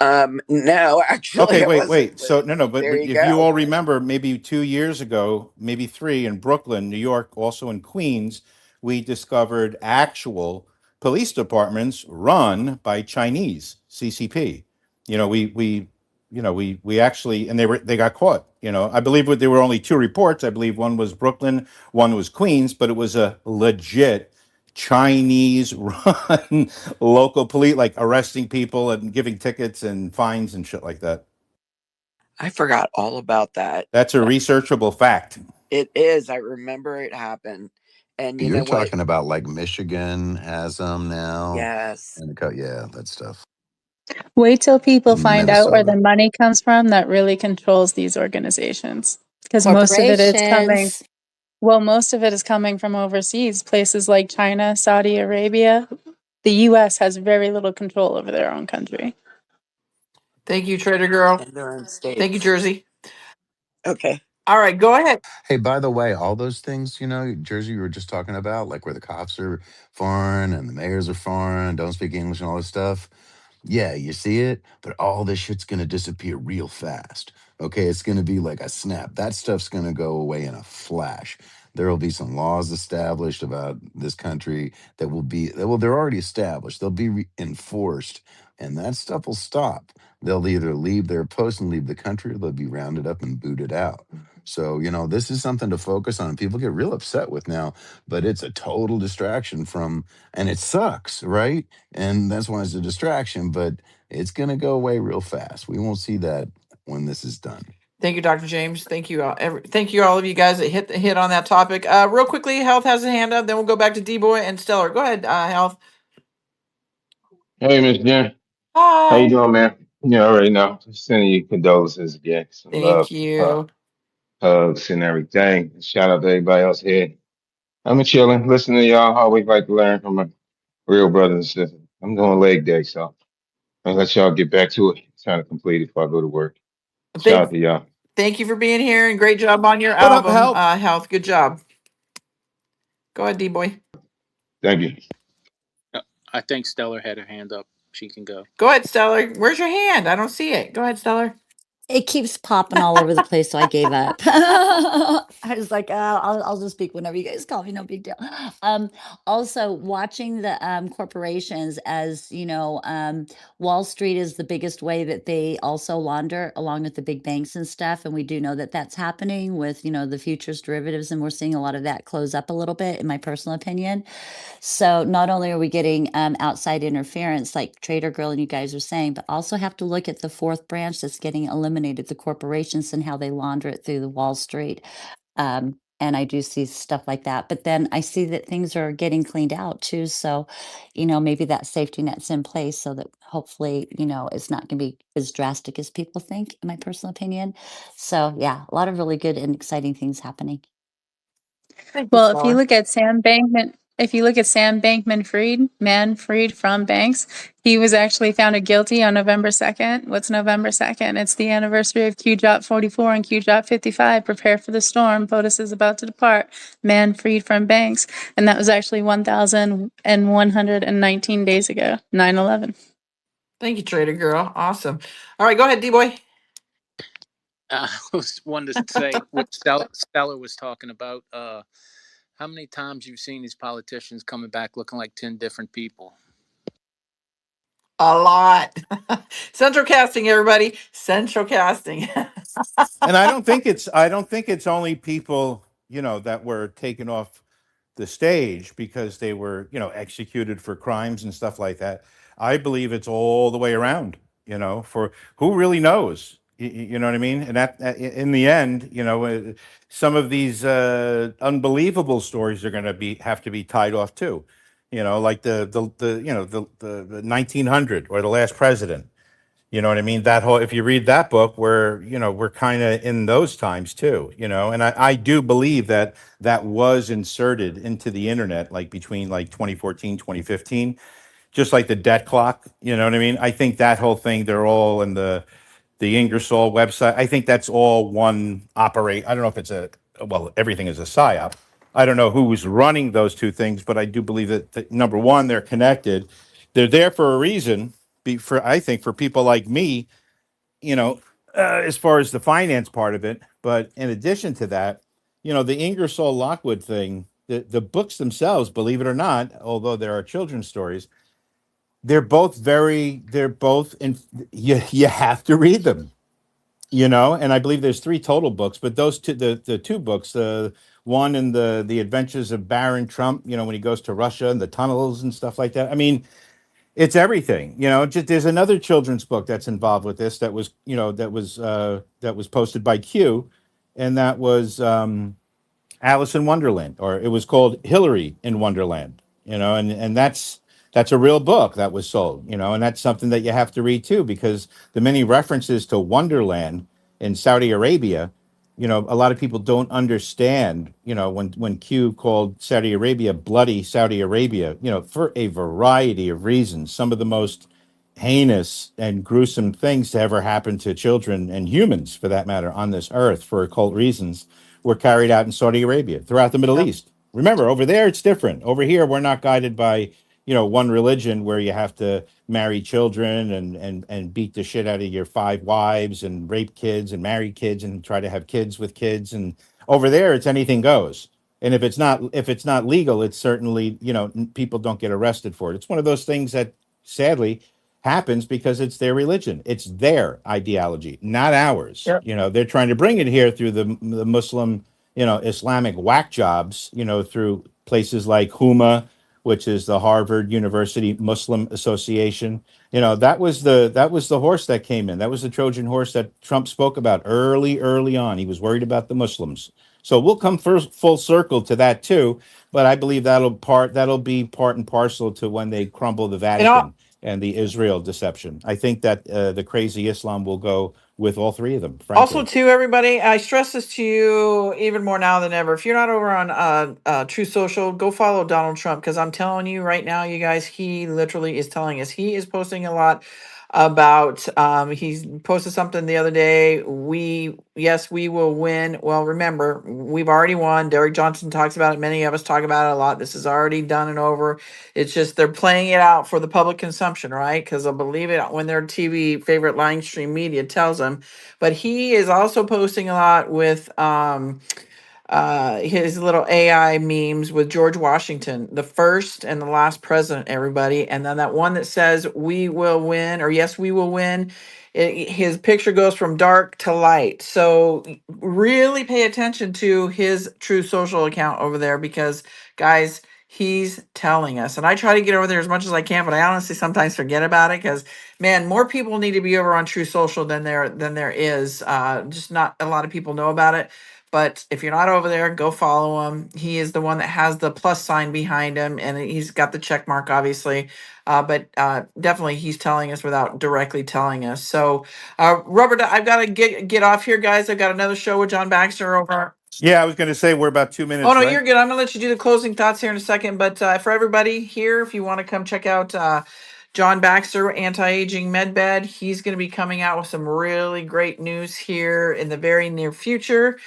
No, actually. Okay, it wait. wasn't, So no, but there you if you go. all remember, maybe 2 years ago, maybe 3 in Brooklyn, New York, also in Queens, we discovered actual police departments run by Chinese CCP. We actually, and they got caught. I believe there were only 2 reports. I believe one was Brooklyn, one was Queens, but it was a legit Chinese run local police, like arresting people and giving tickets and fines and shit like that. I forgot all about that. That's a researchable fact. It is. I remember it happened. And You're talking about like Michigan has them now. Yes. And yeah, that stuff. Wait till people find out where the Minnesota. money comes from that really controls these organizations. Because most of it is coming. Corporations. Well, most of it is coming from overseas, places like China, Saudi Arabia. The U.S. has very little control over their own country. Thank you, Trader Girl. And their own states. Thank you, Jersey. Okay. All right, go ahead. Hey, by the way, all those things, Jersey, you were just talking about, like where the cops are foreign and the mayors are foreign, don't speak English and all this stuff. Yeah, you see it, but all this shit's gonna disappear real fast. Okay, it's gonna be like a snap. That stuff's gonna go away in a flash. There will be some laws established about this country that will be, well, they're already established. They'll be enforced, and that stuff will stop. They'll either leave their post and leave the country, or they'll be rounded up and booted out. So, this is something to focus on. People get real upset with now, but it's a total distraction from, and it sucks, right? And that's why it's a distraction, but it's going to go away real fast. We won't see that when this is done. Thank you, Dr. James. Thank you, thank you all of you guys that hit on that topic. Real quickly, Health has a hand up. Then we'll go back to D-Boy and Stellar. Go ahead, Health. Hey, Miss Jen. Hi. How you doing, man? You already know. Sending you condolences again. Some Thank love, you. hugs, and everything. Shout out to everybody else here. I'm chilling, listening to y'all. Always like to learn from my real brothers and sisters. I'm doing leg day, so I'll let y'all get back to it. Trying to complete it before I go to work. Shout out to y'all. Thank you for being here and great job on your What up, album, Health. Good job. Go ahead, D-Boy. Thank you. I think Stellar had her hand up. She can go. Go ahead, Stellar. Where's your hand? I don't see it. Go ahead, Stellar. It keeps popping all over the place, so I gave up. I was like, I'll just speak whenever you guys call me, no big deal. Also, watching the corporations, as Wall Street is the biggest way that they also launder, along with the big banks and stuff. And we do know that that's happening with the futures derivatives, and we're seeing a lot of that close up a little bit, in my personal opinion. So not only are we getting outside interference, like Trader Girl and you guys are saying, but also have to look at the fourth branch that's getting eliminated, the corporations and how they launder it through the Wall Street. and I do see stuff like that. But then I see that things are getting cleaned out too. So, maybe that safety net's in place so that hopefully, it's not going to be as drastic as people think, in my personal opinion. So, yeah, a lot of really good and exciting things happening. Thank you, Well, if you Smaller. look at Sam Bankman, if you look at Sam Bankman-Fried, man freed from banks, he was actually found guilty on November 2nd. What's November 2nd? It's the anniversary of QJOT 44 and QJOT 55. Prepare for the storm. POTUS is about to depart. Man freed from banks. And that was actually 1,119 days ago, 9/11. Thank you, Trader Girl. Awesome. All right, go ahead, D-Boy. I was wanted to say what Stella was talking about. How many times you've seen these politicians coming back looking like 10 different people? A lot. Central casting, everybody. Central casting. And I don't think it's only people, that were taken off the stage because they were, executed for crimes and stuff like that. I believe it's all the way around, for who really knows. You know what I mean? And in the end, some of these unbelievable stories are going to have to be tied off too. Like the 1900 or the last president. You know what I mean? That whole, if you read that book, we're kind of in those times too, and I do believe that that was inserted into the internet, like between like 2014, 2015, just like the debt clock, you know what I mean? I think that whole thing, they're all in the Ingersoll website. I think that's all one operate. I don't know if well, everything is a psyop. I don't know who's running those two things, but I do believe that number one, they're connected. They're there for a reason. I think for people like me, as far as the finance part of it. But in addition to that, the Ingersoll Lockwood thing, the books themselves, believe it or not, although there are children's stories, they're both you have to read them, and I believe there's three total books, but those two, the two books, the one and the Adventures of Baron Trump, when he goes to Russia and the tunnels and stuff like that. I mean, it's everything, just there's another children's book that's involved with this that was, that was posted by Q, and that was Alice in Wonderland, or it was called Hillary in Wonderland, and that's a real book that was sold, and that's something that you have to read too, because the many references to Wonderland in Saudi Arabia, a lot of people don't understand, when Q called Saudi Arabia bloody Saudi Arabia, for a variety of reasons, some of the most heinous and gruesome things to ever happen to children and humans, for that matter, on this earth for occult reasons, were carried out in Saudi Arabia, throughout the Middle Yep. East. Remember, over there it's different. Over here, we're not guided by, one religion where you have to marry children and beat the shit out of your five wives and rape kids and marry kids and try to have kids with kids. And over there, it's anything goes. And if it's not legal, it's certainly, people don't get arrested for it. It's one of those things that sadly happens because it's their religion. It's their ideology, not ours. Yep. They're trying to bring it here through the Muslim, Islamic whack jobs, through places like Huma, which is the Harvard University Muslim Association. That was the horse that came in. That was the Trojan horse that Trump spoke about early on. He was worried about the Muslims. So we'll come first full circle to that too. But I believe that'll be part and parcel to when they crumble the And Vatican and the Israel deception. I think that the crazy Islam will go with all three of them, also, frankly. too, everybody, I stress this to you even more now than ever. If you're not over on True Social, go follow Donald Trump, because I'm telling you right now, you guys, he literally is telling us, he is posting a lot about he's posted something the other day. Yes, we will win. Well, remember, we've already won. Derek Johnson talks about it. Many of us talk about it a lot. This is already done and over. It's just they're playing it out for the public consumption, right? Because they'll believe it when their TV favorite line stream media tells them. But he is also posting a lot with his little AI memes with George Washington, the first and the last president, everybody. And then that one that says, "We will win," or "Yes, we will win." His picture goes from dark to light. So really pay attention to his True Social account over there, because, guys, he's telling us. And I try to get over there as much as I can, but I honestly sometimes forget about it because, man, more people need to be over on True Social than there is. Just not a lot of people know about it. But if you're not over there, go follow him. He is the one that has the plus sign behind him, and he's got the check mark, obviously. But definitely, he's telling us without directly telling us. So, Robert, I've got to get off here, guys. I've got another show with John Baxter over. Yeah, I was going to say we're about 2 Oh minutes, no, right? you're good. I'm gonna let you do the closing thoughts here in a second. But for everybody here, if you want to come check out John Baxter, Anti-Aging Medbed, he's going to be coming out with some really great news here in the very near future.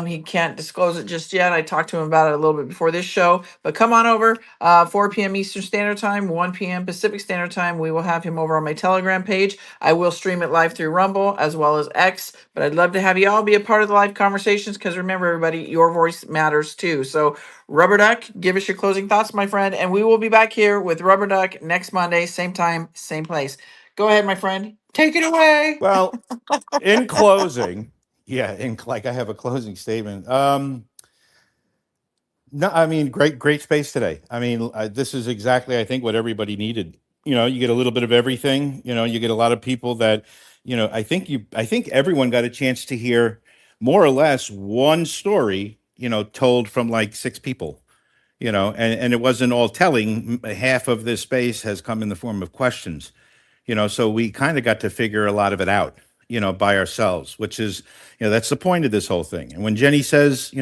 He can't disclose it just yet. I talked to him about it a little bit before this show. But come on over, 4 p.m. Eastern Standard Time, 1 p.m. Pacific Standard Time. We will have him over on my Telegram page. I will stream it live through Rumble as well as X. But I'd love to have you all be a part of the live conversations because remember, everybody, your voice matters too. So, Rubberduck, give us your closing thoughts, my friend, and we will be back here with Rubberduck next Monday, same time, same place. Go ahead, my friend. Take it away. Well, in closing, yeah, like I have a closing statement. No, I mean, great space today. I mean, this is exactly, I think, what everybody needed. You get a little bit of everything. You get a lot of people that, I think everyone got a chance to hear more or less one story, told from like six people. And it wasn't all telling. Half of this space has come in the form of questions. So we kind of got to figure a lot of it out, by ourselves, which is, that's the point of this whole thing. And when Jenny says,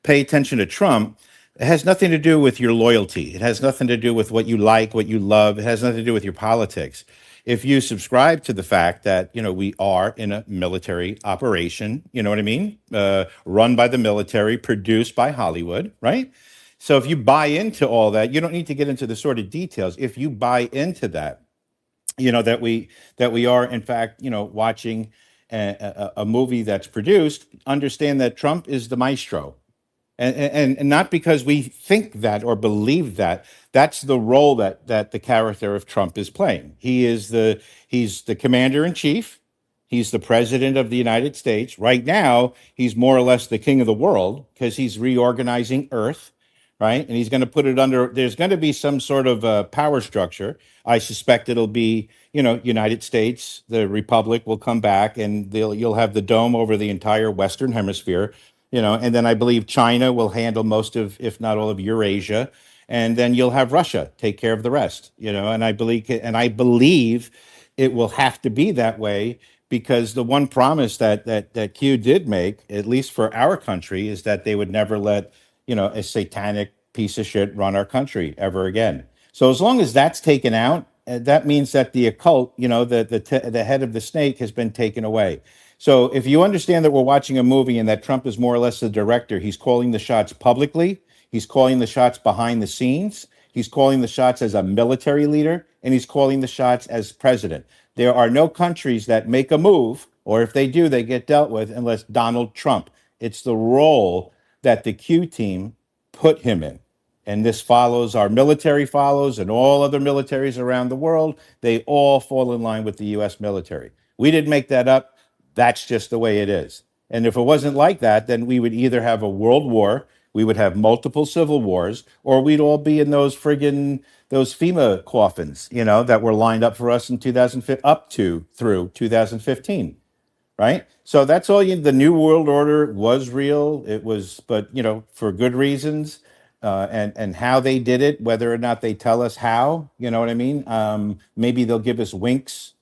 pay attention to Trump, it has nothing to do with your loyalty. It has nothing to do with what you like, what you love. It has nothing to do with your politics. If you subscribe to the fact that, we are in a military operation, you know what I mean? Run by the military, produced by Hollywood, right? So if you buy into all that, you don't need to get into the sort of details. If you buy into that, that we are in fact watching a movie that's produced, understand that Trump is the maestro, and not because we think that or believe that. That's the role that the character of Trump is playing. He's the commander in chief. He's the president of the United States. Right now, he's more or less the king of the world because he's reorganizing Earth, right? And he's going to put it under, there's going to be some sort of power structure. I suspect it'll be, United States, the Republic will come back and you'll have the dome over the entire Western Hemisphere, and then I believe China will handle most of, if not all of Eurasia. And then you'll have Russia take care of the rest, and I believe it will have to be that way because the one promise that Q did make, at least for our country, is that they would never let a satanic piece of shit run our country ever again. So as long as that's taken out, that means that the occult, the head of the snake has been taken away. So if you understand that we're watching a movie and that Trump is more or less the director, he's calling the shots publicly, he's calling the shots behind the scenes, he's calling the shots as a military leader, and he's calling the shots as president. There are no countries that make a move, or if they do, they get dealt with unless Donald Trump. It's the role that the Q team put him in. And this follows, our military follows, and all other militaries around the world. They all fall in line with the US military. We didn't make that up. That's just the way it is. And if it wasn't like that, then we would either have a world war, we would have multiple civil wars, or we'd all be in those those FEMA coffins, that were lined up for us in 2005 up to through 2015. Right? So that's all the New World Order was real. It was, but for good reasons, and how they did it, whether or not they tell us how, you know what I mean? Maybe they'll give us winks,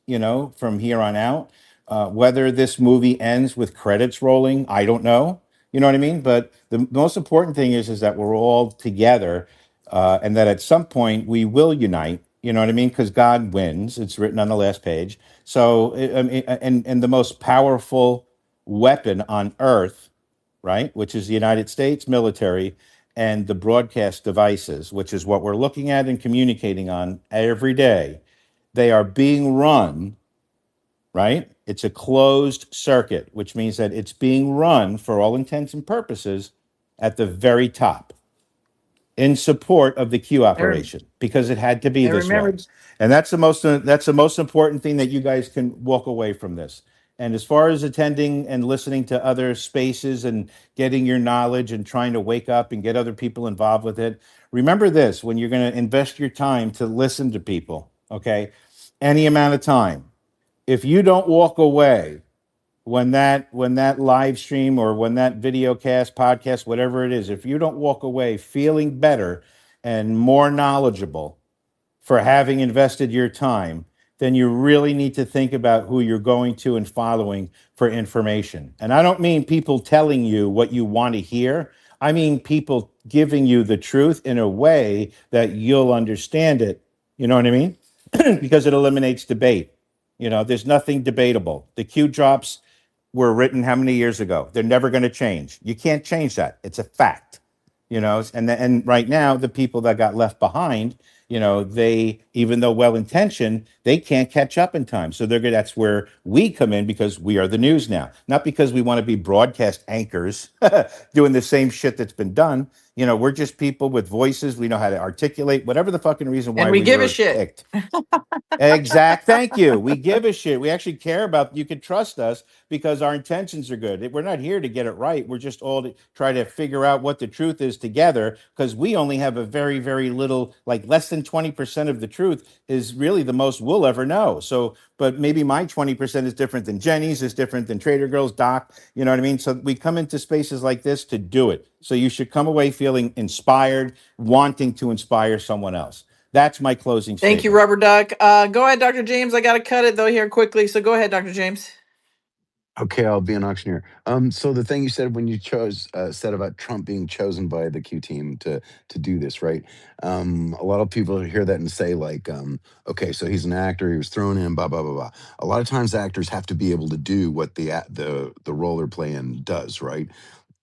from here on out. Whether this movie ends with credits rolling, I don't know. You know what I mean? But the most important thing is that we're all together, and that at some point we will unite. You know what I mean? Because God wins. It's written on the last page. So, and the most powerful weapon on earth, right, which is the United States military and the broadcast devices, which is what we're looking at and communicating on every day, they are being run, right? It's a closed circuit, which means that it's being run for all intents and purposes at the very top in support of the Q And operation because it had to be this remember, way. And that's the most important thing that you guys can walk away from this. And as far as attending and listening to other spaces and getting your knowledge and trying to wake up and get other people involved with it, remember this when you're going to invest your time to listen to people, okay? Any amount of time. If you don't walk away when that live stream or when that video cast, podcast, whatever it is, if you don't walk away feeling better and more knowledgeable for having invested your time, then you really need to think about who you're going to and following for information. And I don't mean people telling you what you want to hear. I mean people giving you the truth in a way that you'll understand it. You know what I mean? Because it eliminates debate. You know, there's nothing debatable. The Q drops were written how many years ago? They're never going to change. You can't change that. It's a fact. You know, and right now the people that got left behind, you know, they, even though well intentioned, they can't catch up in time. So they're good. That's where we come in because we are the news now, not because we want to be broadcast anchors doing the same shit that's been done. You know, we're just people with voices. We know how to articulate whatever the fucking reason And why we we give a were shit. picked. Exact. Thank you. We give a shit. We actually care about. You can trust us because our intentions are good. We're not here to get it right. We're just all to try to figure out what the truth is together. Because we only have a very, very little, like less than 20% of the truth is really the most we'll ever know. So, but maybe my 20% is different than Jenny's, is different than Trader Girl's, Doc. You know what I mean? So we come into spaces like this to do it. So you should come away feeling inspired, wanting to inspire someone else. That's my closing Thank you, statement. Rubberduck. Go ahead, Dr. James. I got to cut it though here quickly. So go ahead, Dr. James. Okay, I'll be an auctioneer. So the thing you said when you chose said about Trump being chosen by the Q team to do this, right? A lot of people hear that and say like, okay, so he's an actor, he was thrown in, blah blah blah blah. A lot of times actors have to be able to do what the role they're playing does, right?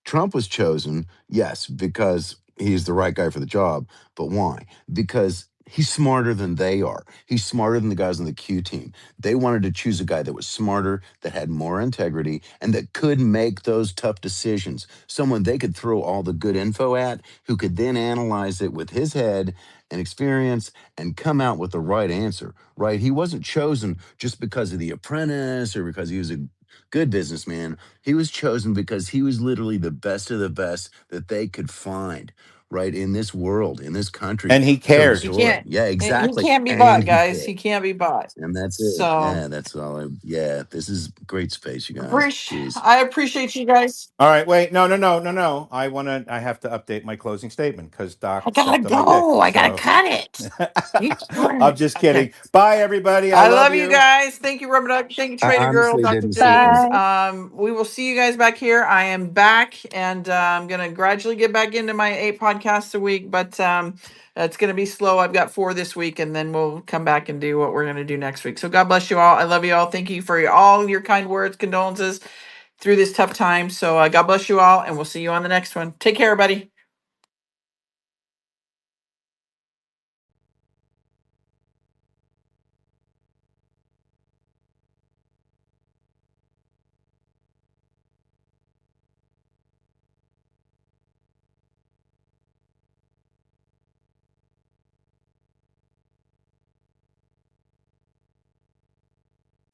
Trump was chosen, yes, because he's the right guy for the job. But why? Because he's smarter than they are. He's smarter than the guys on the Q team. They wanted to choose a guy that was smarter, that had more integrity, and that could make those tough decisions. Someone they could throw all the good info at, who could then analyze it with his head and experience and come out with the right answer, right? He wasn't chosen just because of The Apprentice or because he was a good businessman. He was chosen because he was literally the best of the best that they could find, right? In this world, in this country, And he to the cared. He story. can't. Yeah, He exactly. can't be And bought, he guys. cared. He can't be bought. And that's it. So Yeah, that's all. Yeah, this is great space, you guys. Jeez. I appreciate you guys. All right, wait, no. I have to update my closing statement because I Doc gotta stepped on my dick. go. I gotta So cut it. I'm just Okay. kidding. Bye, everybody. I I love love you you. guys. Thank you, Rubber Duck. Thank you, I Trader Girl, honestly Dr. didn't see it. James. Bye. We will see you guys back here. I am back, and I'm gonna gradually get back into my 8 podcasts a week, but it's gonna be slow. I've got 4 this week, and then we'll come back and do what we're gonna do next week. So God bless you all. I love you all. Thank you for all your kind words, condolences through this tough time. So God bless you all, and we'll see you on the next one. Take care, everybody.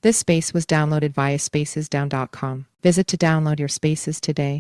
This space was downloaded via spacesdown.com. Visit to download your spaces today.